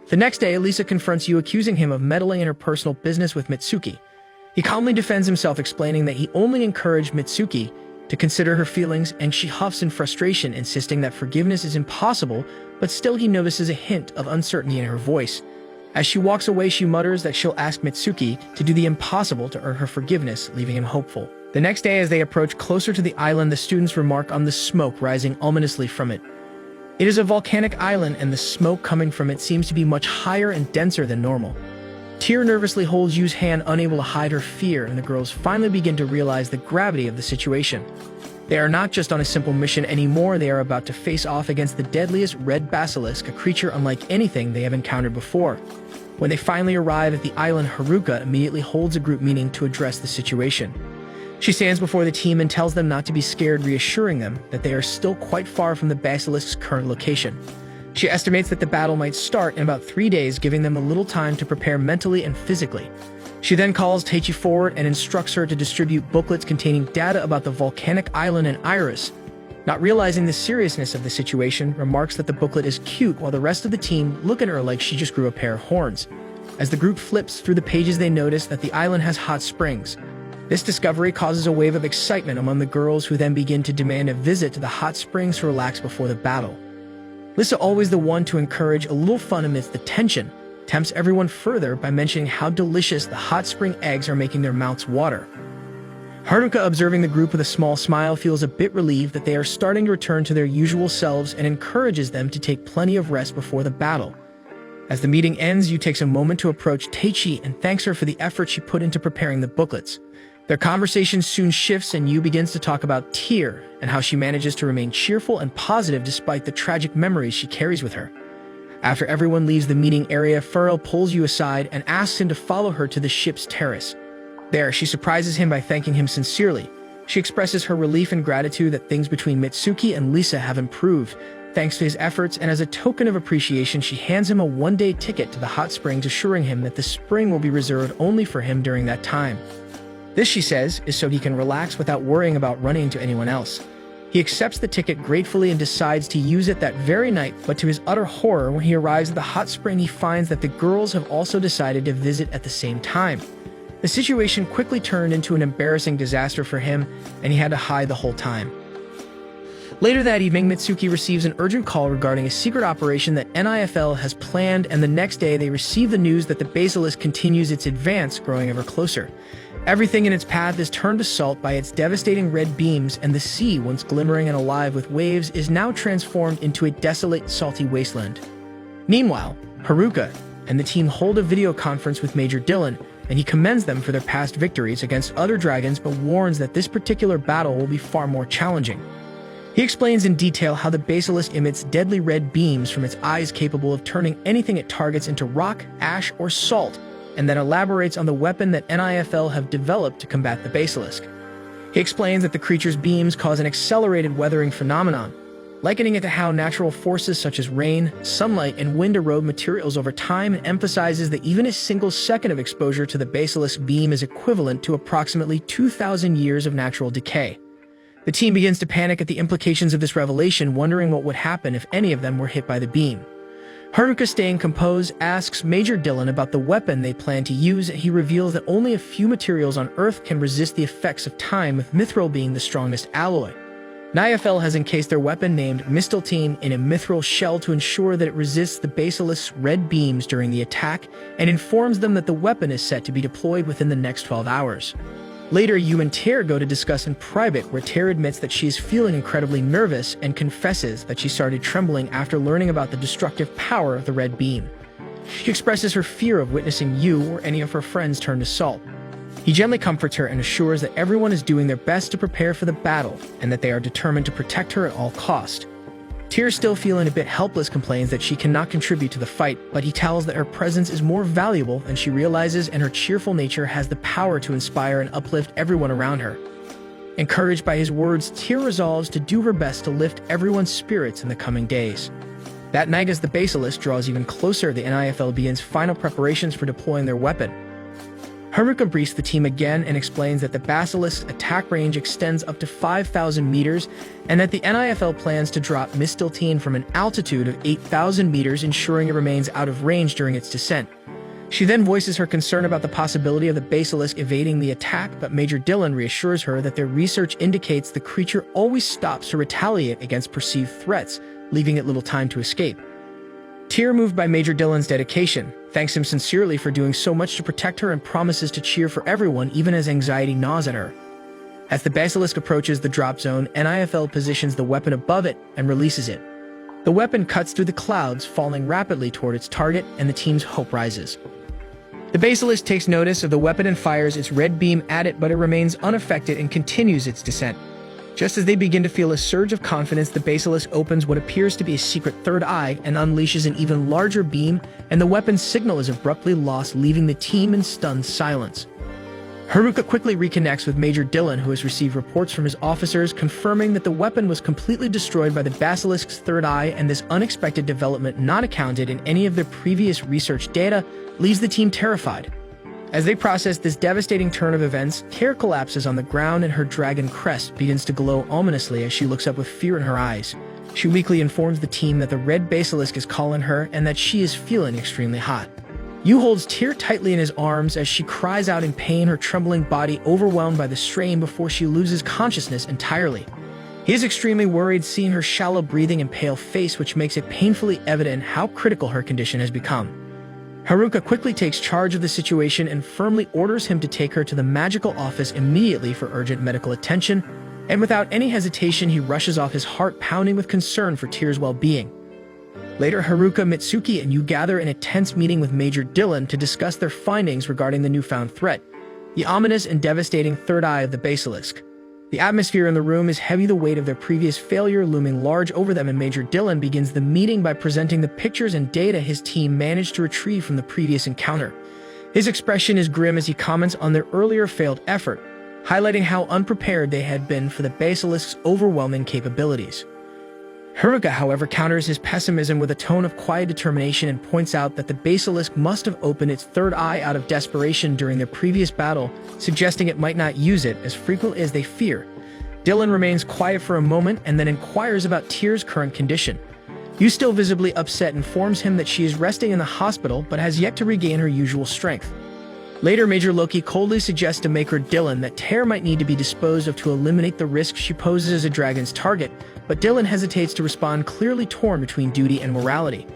The next day, Lisa confronts Yuu, accusing him of meddling in her personal business with Mitsuki. He calmly defends himself, explaining that he only encouraged Mitsuki to consider her feelings, and she huffs in frustration, insisting that forgiveness is impossible, but still he notices a hint of uncertainty in her voice. As she walks away, she mutters that she'll ask Mitsuki to do the impossible to earn her forgiveness, leaving him hopeful. The next day, as they approach closer to the island, the students remark on the smoke rising ominously from it. It is a volcanic island, and the smoke coming from it seems to be much higher and denser than normal. Tear nervously holds Yuu's hand, unable to hide her fear, and the girls finally begin to realize the gravity of the situation. They are not just on a simple mission anymore, they are about to face off against the deadliest red basilisk, a creature unlike anything they have encountered before. When they finally arrive at the island, Haruka immediately holds a group meeting to address the situation. She stands before the team and tells them not to be scared, reassuring them that they are still quite far from the basilisk's current location. She estimates that the battle might start in about 3 days, giving them a little time to prepare mentally and physically. She then calls Teichi forward and instructs her to distribute booklets containing data about the volcanic island and Iris. Not realizing the seriousness of the situation, remarks that the booklet is cute, while the rest of the team look at her like she just grew a pair of horns. As the group flips through the pages, they notice that the island has hot springs. This discovery causes a wave of excitement among the girls, who then begin to demand a visit to the hot springs to relax before the battle. Lisa, always the one to encourage a little fun amidst the tension, tempts everyone further by mentioning how delicious the hot spring eggs are, making their mouths water. Haruka, observing the group with a small smile, feels a bit relieved that they are starting to return to their usual selves and encourages them to take plenty of rest before the battle. As the meeting ends, Yuu takes a moment to approach Teichi and thanks her for the effort she put into preparing the booklets. Their conversation soon shifts, and Yuu begins to talk about Tear and how she manages to remain cheerful and positive despite the tragic memories she carries with her. After everyone leaves the meeting area, Furrow pulls Yuu aside and asks him to follow her to the ship's terrace. There, she surprises him by thanking him sincerely. She expresses her relief and gratitude that things between Mitsuki and Lisa have improved, thanks to his efforts, and as a token of appreciation, she hands him a one-day ticket to the hot springs, assuring him that the spring will be reserved only for him during that time. This, she says, is so he can relax without worrying about running into anyone else. He accepts the ticket gratefully and decides to use it that very night, but to his utter horror, when he arrives at the hot spring, he finds that the girls have also decided to visit at the same time. The situation quickly turned into an embarrassing disaster for him, and he had to hide the whole time. Later that evening, Mitsuki receives an urgent call regarding a secret operation that NIFL has planned, and the next day they receive the news that the basilisk continues its advance, growing ever closer. Everything in its path is turned to salt by its devastating red beams, and the sea, once glimmering and alive with waves, is now transformed into a desolate, salty wasteland. Meanwhile, Haruka and the team hold a video conference with Major Dylan, and he commends them for their past victories against other dragons, but warns that this particular battle will be far more challenging. He explains in detail how the basilisk emits deadly red beams from its eyes, capable of turning anything it targets into rock, ash, or salt, and then elaborates on the weapon that NIFL have developed to combat the basilisk. He explains that the creature's beams cause an accelerated weathering phenomenon, likening it to how natural forces such as rain, sunlight, and wind erode materials over time, and emphasizes that even a single second of exposure to the basilisk beam is equivalent to approximately 2,000 years of natural decay. The team begins to panic at the implications of this revelation, wondering what would happen if any of them were hit by the beam. Haruka, staying composed, asks Major Dylan about the weapon they plan to use. He reveals that only a few materials on Earth can resist the effects of time, with mithril being the strongest alloy. NIFL has encased their weapon, named Misteltein, in a mithril shell to ensure that it resists the basilisk's red beams during the attack, and informs them that the weapon is set to be deployed within the next 12 hours. Later, Yuu and Tear go to discuss in private, where Tear admits that she is feeling incredibly nervous and confesses that she started trembling after learning about the destructive power of the red beam. She expresses her fear of witnessing Yuu or any of her friends turn to salt. He gently comforts her and assures that everyone is doing their best to prepare for the battle, and that they are determined to protect her at all cost. Tear, still feeling a bit helpless, complains that she cannot contribute to the fight, but he tells that her presence is more valuable than she realizes, and her cheerful nature has the power to inspire and uplift everyone around her. Encouraged by his words, Tear resolves to do her best to lift everyone's spirits in the coming days. That night, as the basilisk draws even closer, the NIFL begins final preparations for deploying their weapon. Haruka briefs the team again and explains that the basilisk's attack range extends up to 5,000 meters and that the NIFL plans to drop Mistiltine from an altitude of 8,000 meters, ensuring it remains out of range during its descent. She then voices her concern about the possibility of the basilisk evading the attack, but Major Dillon reassures her that their research indicates the creature always stops to retaliate against perceived threats, leaving it little time to escape. Tyr, moved by Major Dillon's dedication, thanks him sincerely for doing so much to protect her and promises to cheer for everyone even as anxiety gnaws at her. As the basilisk approaches the drop zone, NIFL positions the weapon above it and releases it. The weapon cuts through the clouds, falling rapidly toward its target, and the team's hope rises. The basilisk takes notice of the weapon and fires its red beam at it, but it remains unaffected and continues its descent. Just as they begin to feel a surge of confidence, the basilisk opens what appears to be a secret third eye and unleashes an even larger beam, and the weapon's signal is abruptly lost, leaving the team in stunned silence. Haruka quickly reconnects with Major Dillon, who has received reports from his officers confirming that the weapon was completely destroyed by the basilisk's third eye, and this unexpected development, not accounted in any of their previous research data, leaves the team terrified. As they process this devastating turn of events, Tyr collapses on the ground and her dragon crest begins to glow ominously as she looks up with fear in her eyes. She weakly informs the team that the red basilisk is calling her and that she is feeling extremely hot. Yuu holds Tyr tightly in his arms as she cries out in pain, her trembling body overwhelmed by the strain before she loses consciousness entirely. He is extremely worried, seeing her shallow breathing and pale face, which makes it painfully evident how critical her condition has become. Haruka quickly takes charge of the situation and firmly orders him to take her to the magical office immediately for urgent medical attention, and without any hesitation he rushes off, his heart pounding with concern for Tyr's well-being. Later, Haruka, Mitsuki, and Yuu gather in a tense meeting with Major Dillon to discuss their findings regarding the newfound threat, the ominous and devastating third eye of the basilisk. The atmosphere in the room is heavy, the weight of their previous failure looming large over them, and Major Dillon begins the meeting by presenting the pictures and data his team managed to retrieve from the previous encounter. His expression is grim as he comments on their earlier failed effort, highlighting how unprepared they had been for the basilisk's overwhelming capabilities. Haruka, however, counters his pessimism with a tone of quiet determination and points out that the basilisk must have opened its third eye out of desperation during their previous battle, suggesting it might not use it as frequently as they fear. Dillon remains quiet for a moment and then inquires about Tyr's current condition. Yuu, still visibly upset, informs him that she is resting in the hospital but has yet to regain her usual strength. Later, Major Loki coldly suggests to Major Dillon that Tyr might need to be disposed of to eliminate the risk she poses as a dragon's target, but Dillon hesitates to respond, clearly torn between duty and morality.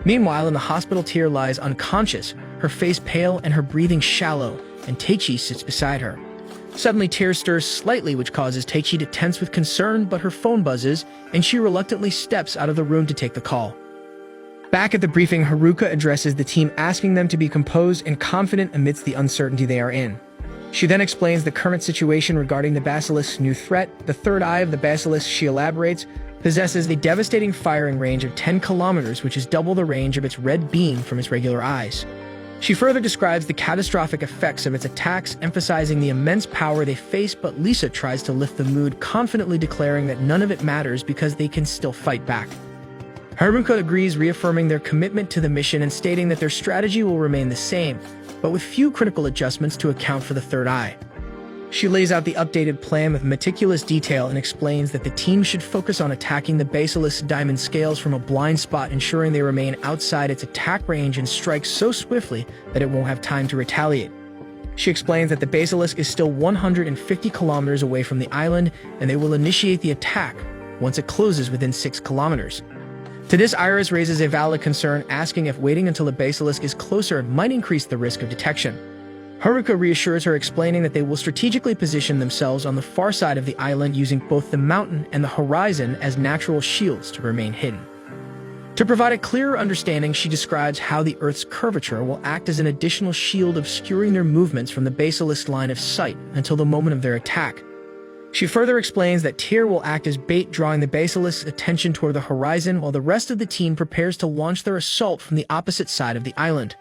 Meanwhile, in the hospital, Tyr lies unconscious, her face pale and her breathing shallow, and Teichi sits beside her. Suddenly, Tyr stirs slightly, which causes Teichi to tense with concern, but her phone buzzes, and she reluctantly steps out of the room to take the call. Back at the briefing, Haruka addresses the team, asking them to be composed and confident amidst the uncertainty they are in. She then explains the current situation regarding the basilisk's new threat. The third eye of the basilisk, she elaborates, possesses a devastating firing range of 10 kilometers, which is double the range of its red beam from its regular eyes. She further describes the catastrophic effects of its attacks, emphasizing the immense power they face, but Lisa tries to lift the mood, confidently declaring that none of it matters because they can still fight back. Haruka agrees, reaffirming their commitment to the mission and stating that their strategy will remain the same, but with few critical adjustments to account for the third eye. She lays out the updated plan with meticulous detail and explains that the team should focus on attacking the basilisk's diamond scales from a blind spot, ensuring they remain outside its attack range and strike so swiftly that it won't have time to retaliate. She explains that the basilisk is still 150 kilometers away from the island, and they will initiate the attack once it closes within 6 kilometers. To this, Iris raises a valid concern, asking if waiting until the basilisk is closer might increase the risk of detection. Haruka reassures her, explaining that they will strategically position themselves on the far side of the island, using both the mountain and the horizon as natural shields to remain hidden. To provide a clearer understanding, she describes how the Earth's curvature will act as an additional shield, obscuring their movements from the basilisk's line of sight until the moment of their attack. She further explains that Tyr will act as bait, drawing the basilisk's attention toward the horizon, while the rest of the team prepares to launch their assault from the opposite side of the island.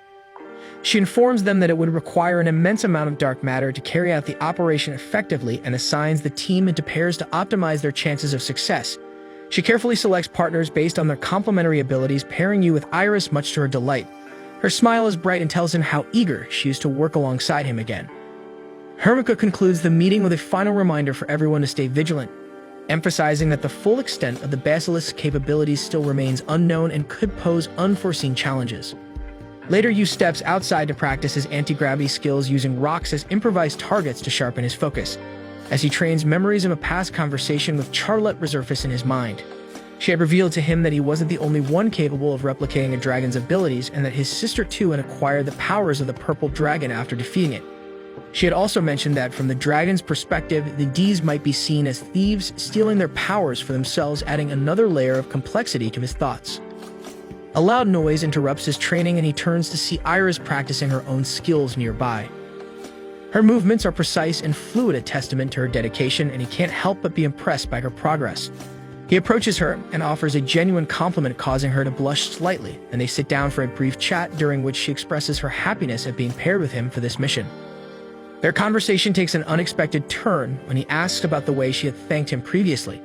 She informs them that it would require an immense amount of dark matter to carry out the operation effectively, and assigns the team into pairs to optimize their chances of success. She carefully selects partners based on their complementary abilities, pairing Yuu with Iris much to her delight. Her smile is bright and tells him how eager she is to work alongside him again. Haruka concludes the meeting with a final reminder for everyone to stay vigilant, emphasizing that the full extent of the basilisk's capabilities still remains unknown and could pose unforeseen challenges. Later, Yuu steps outside to practice his anti-gravity skills using rocks as improvised targets to sharpen his focus, as he trains memories of a past conversation with Charlotte resurface in his mind. She had revealed to him that he wasn't the only one capable of replicating a dragon's abilities and that his sister too had acquired the powers of the purple dragon after defeating it. She had also mentioned that from the dragon's perspective, the D's might be seen as thieves stealing their powers for themselves, adding another layer of complexity to his thoughts. A loud noise interrupts his training and he turns to see Iris practicing her own skills nearby. Her movements are precise and fluid, a testament to her dedication, and he can't help but be impressed by her progress. He approaches her and offers a genuine compliment, causing her to blush slightly, and they sit down for a brief chat during which she expresses her happiness at being paired with him for this mission. Their conversation takes an unexpected turn when he asks about the way she had thanked him previously.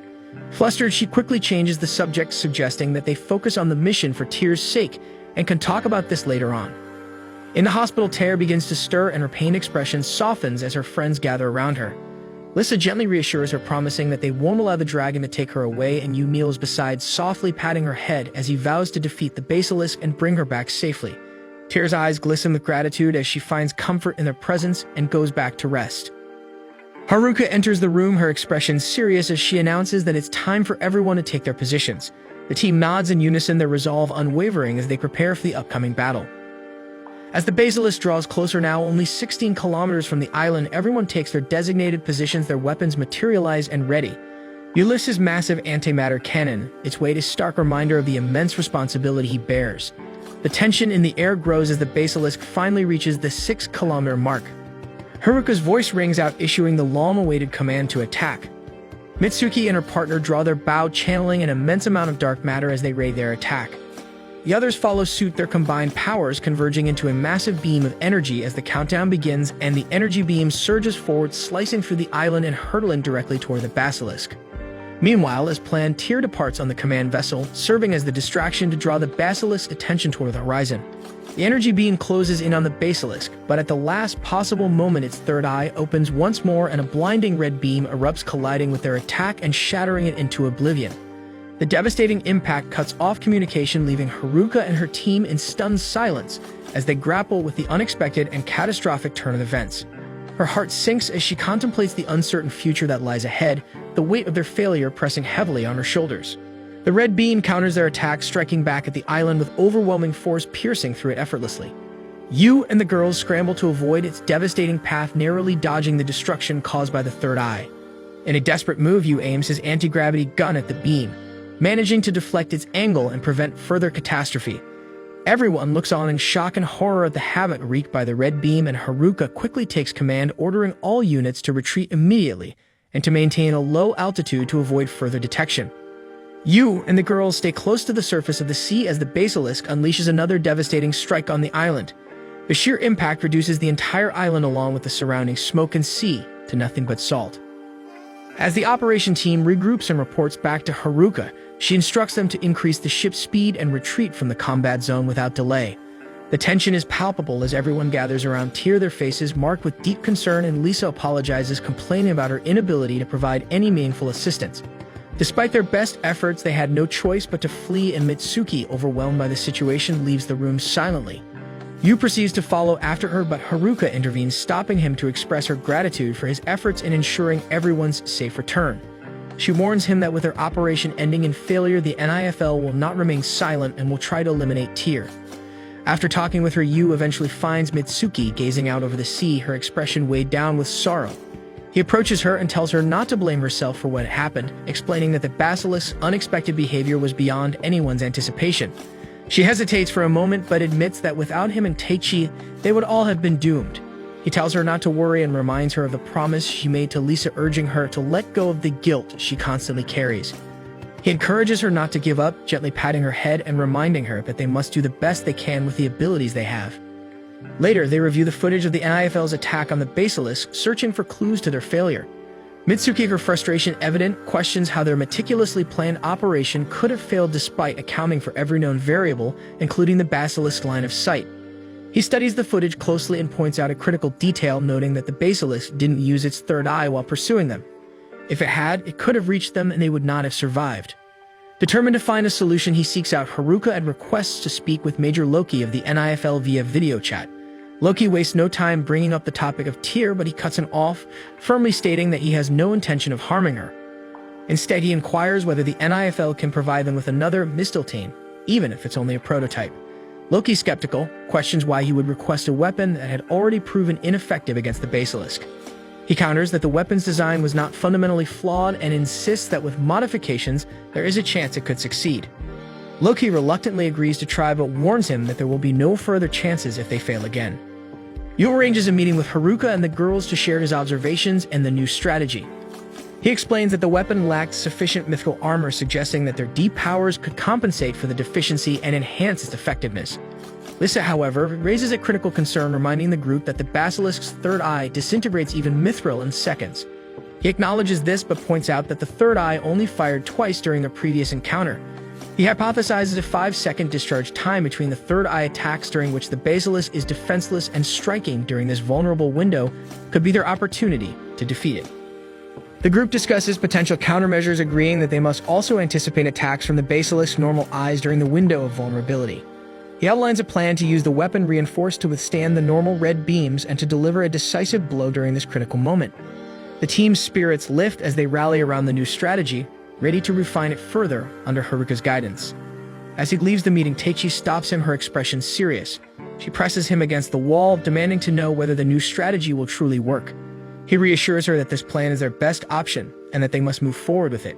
Flustered, she quickly changes the subject, suggesting that they focus on the mission for Tyr's sake and can talk about this later on. In the hospital, Tyr begins to stir and her pain expression softens as her friends gather around her. Lissa gently reassures her, promising that they won't allow the dragon to take her away, and Yuu kneels beside, softly patting her head as he vows to defeat the basilisk and bring her back safely. Tyr's eyes glisten with gratitude as she finds comfort in their presence and goes back to rest. Haruka enters the room, her expression serious as she announces that it's time for everyone to take their positions. The team nods in unison, their resolve unwavering as they prepare for the upcoming battle. As the basilisk draws closer, now only 16 kilometers from the island, everyone takes their designated positions, their weapons materialized and ready. Ulysses' massive antimatter cannon, its weight a stark reminder of the immense responsibility he bears. The tension in the air grows as the basilisk finally reaches the 6-kilometer mark. Haruka's voice rings out, issuing the long-awaited command to attack. Mitsuki and her partner draw their bow, channeling an immense amount of dark matter as they raid their attack. The others follow suit, their combined powers converging into a massive beam of energy as the countdown begins, and the energy beam surges forward, slicing through the island and hurtling directly toward the basilisk. Meanwhile, as planned, Tyr departs on the command vessel, serving as the distraction to draw the basilisk's attention toward the horizon. The energy beam closes in on the basilisk, but at the last possible moment its third eye opens once more and a blinding red beam erupts, colliding with their attack and shattering it into oblivion. The devastating impact cuts off communication, leaving Haruka and her team in stunned silence as they grapple with the unexpected and catastrophic turn of events. Her heart sinks as she contemplates the uncertain future that lies ahead, the weight of their failure pressing heavily on her shoulders. The red beam counters their attack, striking back at the island with overwhelming force, piercing through it effortlessly. Yuu and the girls scramble to avoid its devastating path, narrowly dodging the destruction caused by the third eye. In a desperate move, Yuu aims his anti-gravity gun at the beam, managing to deflect its angle and prevent further catastrophe. Everyone looks on in shock and horror at the havoc wreaked by the red beam, and Haruka quickly takes command, ordering all units to retreat immediately and to maintain a low altitude to avoid further detection. Yuu and the girls stay close to the surface of the sea as the basilisk unleashes another devastating strike on the island. The sheer impact reduces the entire island along with the surrounding smoke and sea to nothing but salt. As the operation team regroups and reports back to Haruka, she instructs them to increase the ship's speed and retreat from the combat zone without delay. The tension is palpable as everyone gathers around Tyr, their faces marked with deep concern, and Lisa apologizes, complaining about her inability to provide any meaningful assistance. Despite their best efforts, they had no choice but to flee, and Mitsuki, overwhelmed by the situation, leaves the room silently. Yuu proceeds to follow after her, but Haruka intervenes, stopping him to express her gratitude for his efforts in ensuring everyone's safe return. She warns him that with their operation ending in failure, the NIFL will not remain silent and will try to eliminate Tyr. After talking with her, Yuu eventually finds Mitsuki gazing out over the sea, her expression weighed down with sorrow. He approaches her and tells her not to blame herself for what had happened, explaining that the basilisk's unexpected behavior was beyond anyone's anticipation. She hesitates for a moment, but admits that without him and Teichi, they would all have been doomed. He tells her not to worry and reminds her of the promise she made to Lisa, urging her to let go of the guilt she constantly carries. He encourages her not to give up, gently patting her head and reminding her that they must do the best they can with the abilities they have. Later, they review the footage of the NIFL's attack on the basilisk, searching for clues to their failure. Mitsuki, her frustration evident, questions how their meticulously planned operation could have failed despite accounting for every known variable, including the basilisk line of sight. He studies the footage closely and points out a critical detail, noting that the basilisk didn't use its third eye while pursuing them. If it had, it could have reached them and they would not have survived. Determined to find a solution, he seeks out Haruka and requests to speak with Major Loki of the NIFL via video chat. Loki wastes no time bringing up the topic of Tyr, but he cuts him off, firmly stating that he has no intention of harming her. Instead, he inquires whether the NIFL can provide them with another Misteltein, even if it's only a prototype. Loki, skeptical, questions why he would request a weapon that had already proven ineffective against the basilisk. He counters that the weapon's design was not fundamentally flawed and insists that with modifications, there is a chance it could succeed. Loki reluctantly agrees to try but warns him that there will be no further chances if they fail again. Yuu arranges a meeting with Haruka and the girls to share his observations and the new strategy. He explains that the weapon lacked sufficient mythical armor, suggesting that their deep powers could compensate for the deficiency and enhance its effectiveness. Lisa, however, raises a critical concern, reminding the group that the basilisk's third eye disintegrates even mithril in seconds. He acknowledges this but points out that the third eye only fired twice during a previous encounter. He hypothesizes a 5-second discharge time between the third eye attacks, during which the basilisk is defenseless, and striking during this vulnerable window could be their opportunity to defeat it. The group discusses potential countermeasures, agreeing that they must also anticipate attacks from the basilisk's normal eyes during the window of vulnerability. He outlines a plan to use the weapon reinforced to withstand the normal red beams and to deliver a decisive blow during this critical moment. The team's spirits lift as they rally around the new strategy, ready to refine it further under Haruka's guidance. As he leaves the meeting, Teichi stops him, her expression serious. She presses him against the wall, demanding to know whether the new strategy will truly work. He reassures her that this plan is their best option and that they must move forward with it.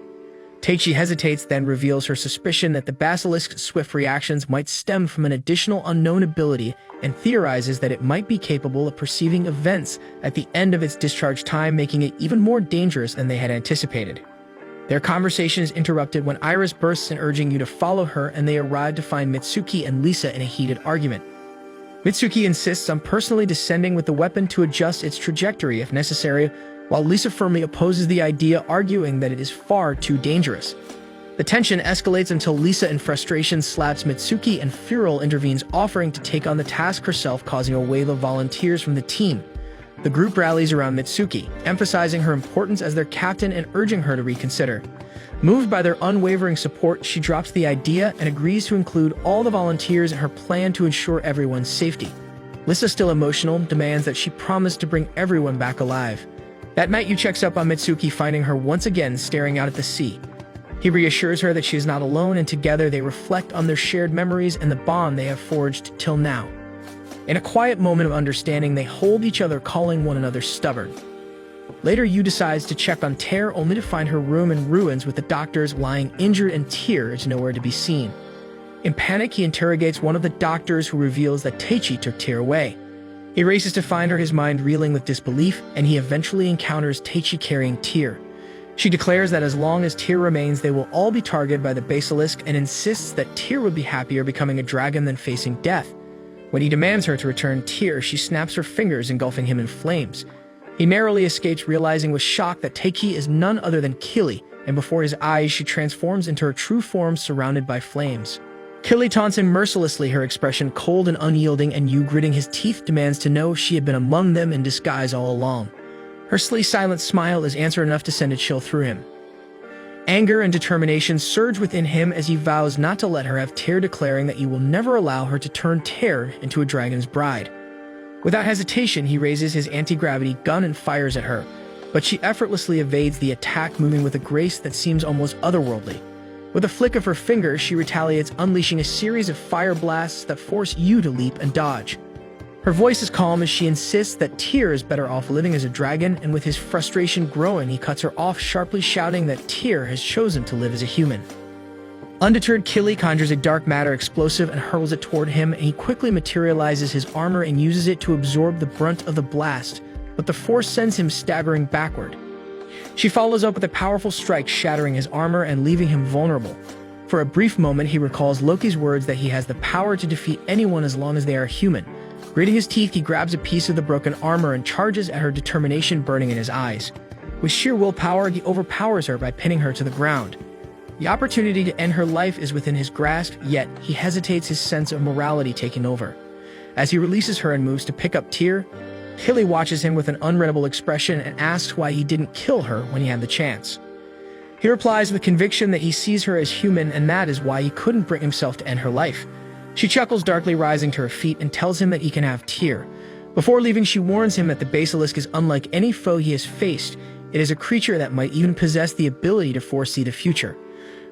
Teichi hesitates, then reveals her suspicion that the basilisk's swift reactions might stem from an additional unknown ability, and theorizes that it might be capable of perceiving events at the end of its discharge time, making it even more dangerous than they had anticipated. Their conversation is interrupted when Iris bursts in, urging Yuu to follow her, and they arrive to find Mitsuki and Lisa in a heated argument. Mitsuki insists on personally descending with the weapon to adjust its trajectory if necessary, while Lisa firmly opposes the idea, arguing that it is far too dangerous. The tension escalates until Lisa, in frustration, slaps Mitsuki, and Furil intervenes, offering to take on the task herself, causing a wave of volunteers from the team. The group rallies around Mitsuki, emphasizing her importance as their captain and urging her to reconsider. Moved by their unwavering support, she drops the idea and agrees to include all the volunteers in her plan to ensure everyone's safety. Lisa, still emotional, demands that she promise to bring everyone back alive. That night, Yuu checks up on Mitsuki, finding her once again staring out at the sea. He reassures her that she is not alone, and together they reflect on their shared memories and the bond they have forged till now. In a quiet moment of understanding, they hold each other, calling one another stubborn. Later, Yuu decides to check on Tyr, only to find her room in ruins, with the doctors lying injured and Tyr is nowhere to be seen. In panic, he interrogates one of the doctors, who reveals that Teichi took Tyr away. He races to find her, his mind reeling with disbelief, and he eventually encounters Teichi carrying Tyr. She declares that as long as Tyr remains, they will all be targeted by the basilisk, and insists that Tyr would be happier becoming a dragon than facing death. When he demands her to return Tyr, she snaps her fingers, engulfing him in flames. He narrowly escapes, realizing with shock that Teichi is none other than Kili, and before his eyes she transforms into her true form, surrounded by flames. Kili taunts him mercilessly, her expression cold and unyielding, and Yuu, gritting his teeth, demands to know if she had been among them in disguise all along. Her silent smile is answer enough to send a chill through him. Anger and determination surge within him as he vows not to let her have Tyr, declaring that he will never allow her to turn Tyr into a dragon's bride. Without hesitation, he raises his anti-gravity gun and fires at her, but she effortlessly evades the attack, moving with a grace that seems almost otherworldly. With a flick of her finger, she retaliates, unleashing a series of fire blasts that force Yuu to leap and dodge. Her voice is calm as she insists that Tyr is better off living as a dragon, and with his frustration growing, he cuts her off, sharply shouting that Tyr has chosen to live as a human. Undeterred, Kili conjures a dark matter explosive and hurls it toward him, and he quickly materializes his armor and uses it to absorb the brunt of the blast, but the force sends him staggering backward. She follows up with a powerful strike, shattering his armor and leaving him vulnerable. For a brief moment, he recalls Loki's words that he has the power to defeat anyone as long as they are human. Gritting his teeth, he grabs a piece of the broken armor and charges at her, determination burning in his eyes. With sheer willpower, he overpowers her by pinning her to the ground. The opportunity to end her life is within his grasp, yet he hesitates, his sense of morality taking over. As he releases her and moves to pick up Tyr, Hilly watches him with an unreadable expression and asks why he didn't kill her when he had the chance. He replies with conviction that he sees her as human and that is why he couldn't bring himself to end her life. She chuckles darkly, rising to her feet, and tells him that he can have Tyr. Before leaving, she warns him that the basilisk is unlike any foe he has faced. It is a creature that might even possess the ability to foresee the future.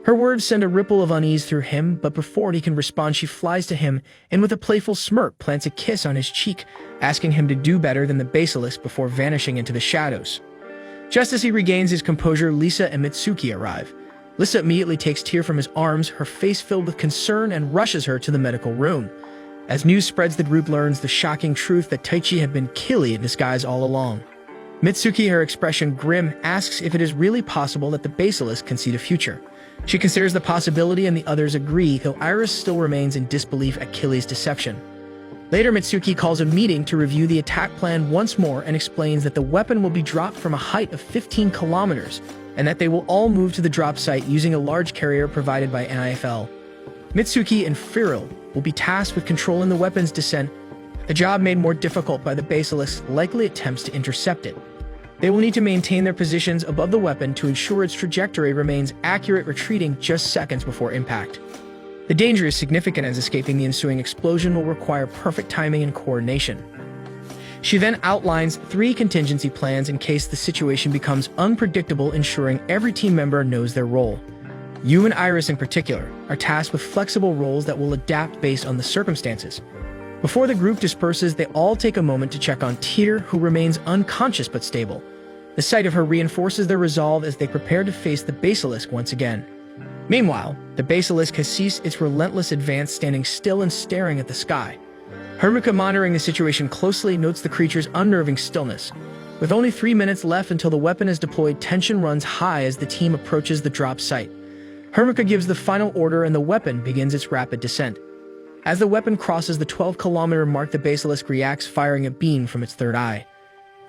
Her words send a ripple of unease through him, but before he can respond, she flies to him and with a playful smirk plants a kiss on his cheek, asking him to do better than the basilisk before vanishing into the shadows. Just as he regains his composure, Lisa and Mitsuki arrive. Lisa immediately takes Tyr from his arms, her face filled with concern, and rushes her to the medical room. As news spreads, the group learns the shocking truth that Taichi had been Killy in disguise all along. Mitsuki, her expression grim, asks if it is really possible that the basilisk can see the future. She considers the possibility and the others agree, though Iris still remains in disbelief at Killy's deception. Later, Mitsuki calls a meeting to review the attack plan once more and explains that the weapon will be dropped from a height of 15 kilometers and that they will all move to the drop site using a large carrier provided by NIFL. Mitsuki and Firil will be tasked with controlling the weapon's descent, a job made more difficult by the basilisk's likely attempts to intercept it. They will need to maintain their positions above the weapon to ensure its trajectory remains accurate, retreating just seconds before impact. The danger is significant as escaping the ensuing explosion will require perfect timing and coordination. She then outlines 3 contingency plans in case the situation becomes unpredictable, ensuring every team member knows their role. Yuu and Iris in particular are tasked with flexible roles that will adapt based on the circumstances. Before the group disperses, they all take a moment to check on Tyr, who remains unconscious but stable. The sight of her reinforces their resolve as they prepare to face the basilisk once again. Meanwhile, the basilisk has ceased its relentless advance, standing still and staring at the sky. Haruka, monitoring the situation closely, notes the creature's unnerving stillness. With only 3 minutes left until the weapon is deployed, tension runs high as the team approaches the drop site. Haruka gives the final order and the weapon begins its rapid descent. As the weapon crosses the 12-kilometer mark, the basilisk reacts, firing a beam from its third eye.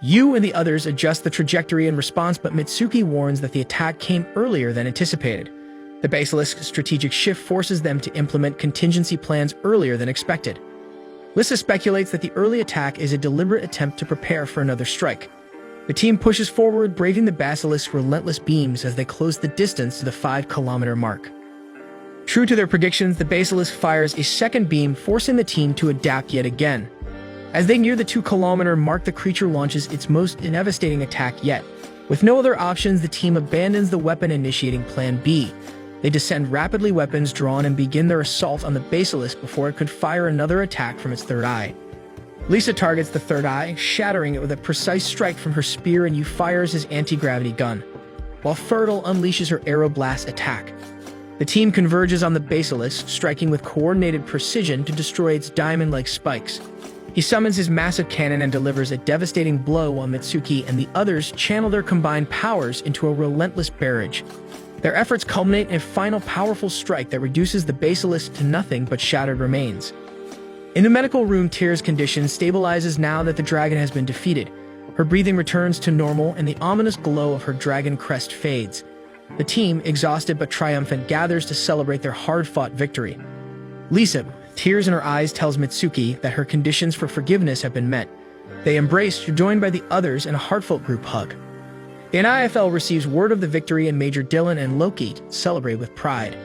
Yuu and the others adjust the trajectory in response, but Mitsuki warns that the attack came earlier than anticipated. The basilisk's strategic shift forces them to implement contingency plans earlier than expected. Lisa speculates that the early attack is a deliberate attempt to prepare for another strike. The team pushes forward, braving the basilisk's relentless beams as they close the distance to the 5-kilometer mark. True to their predictions, the basilisk fires a second beam, forcing the team to adapt yet again. As they near the 2-kilometer mark, the creature launches its most devastating attack yet. With no other options, the team abandons the weapon, initiating Plan B. They descend rapidly, weapons drawn, and begin their assault on the basilisk before it could fire another attack from its third eye. Lisa targets the third eye, shattering it with a precise strike from her spear, and Yuu fires his anti-gravity gun, while Fertile unleashes her aeroblast attack. The team converges on the basilisk, striking with coordinated precision to destroy its diamond-like spikes. He summons his massive cannon and delivers a devastating blow, while Mitsuki and the others channel their combined powers into a relentless barrage. Their efforts culminate in a final powerful strike that reduces the basilisk to nothing but shattered remains. In the medical room, Tyr's condition stabilizes now that the dragon has been defeated. Her breathing returns to normal and the ominous glow of her dragon crest fades. The team, exhausted but triumphant, gathers to celebrate their hard-fought victory. Lisa, tears in her eyes, tells Mitsuki that her conditions for forgiveness have been met. They embrace, joined by the others in a heartfelt group hug. The NIFL receives word of the victory, and Major Dylan and Loki celebrate with pride.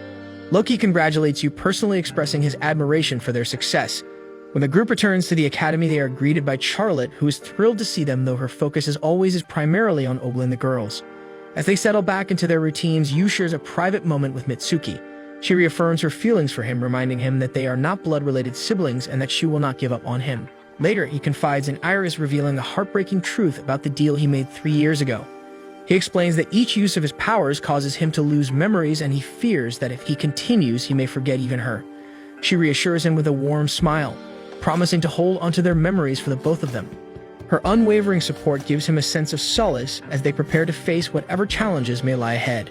Loki congratulates Yuu, personally expressing his admiration for their success. When the group returns to the academy, they are greeted by Charlotte, who is thrilled to see them, though her focus as always is primarily on Oblin the girls. As they settle back into their routines, Yuu shares a private moment with Mitsuki. She reaffirms her feelings for him, reminding him that they are not blood-related siblings and that she will not give up on him. Later, he confides in Iris, revealing the heartbreaking truth about the deal he made 3 years ago. He explains that each use of his powers causes him to lose memories, and he fears that if he continues, he may forget even her. She reassures him with a warm smile, promising to hold onto their memories for the both of them. Her unwavering support gives him a sense of solace as they prepare to face whatever challenges may lie ahead.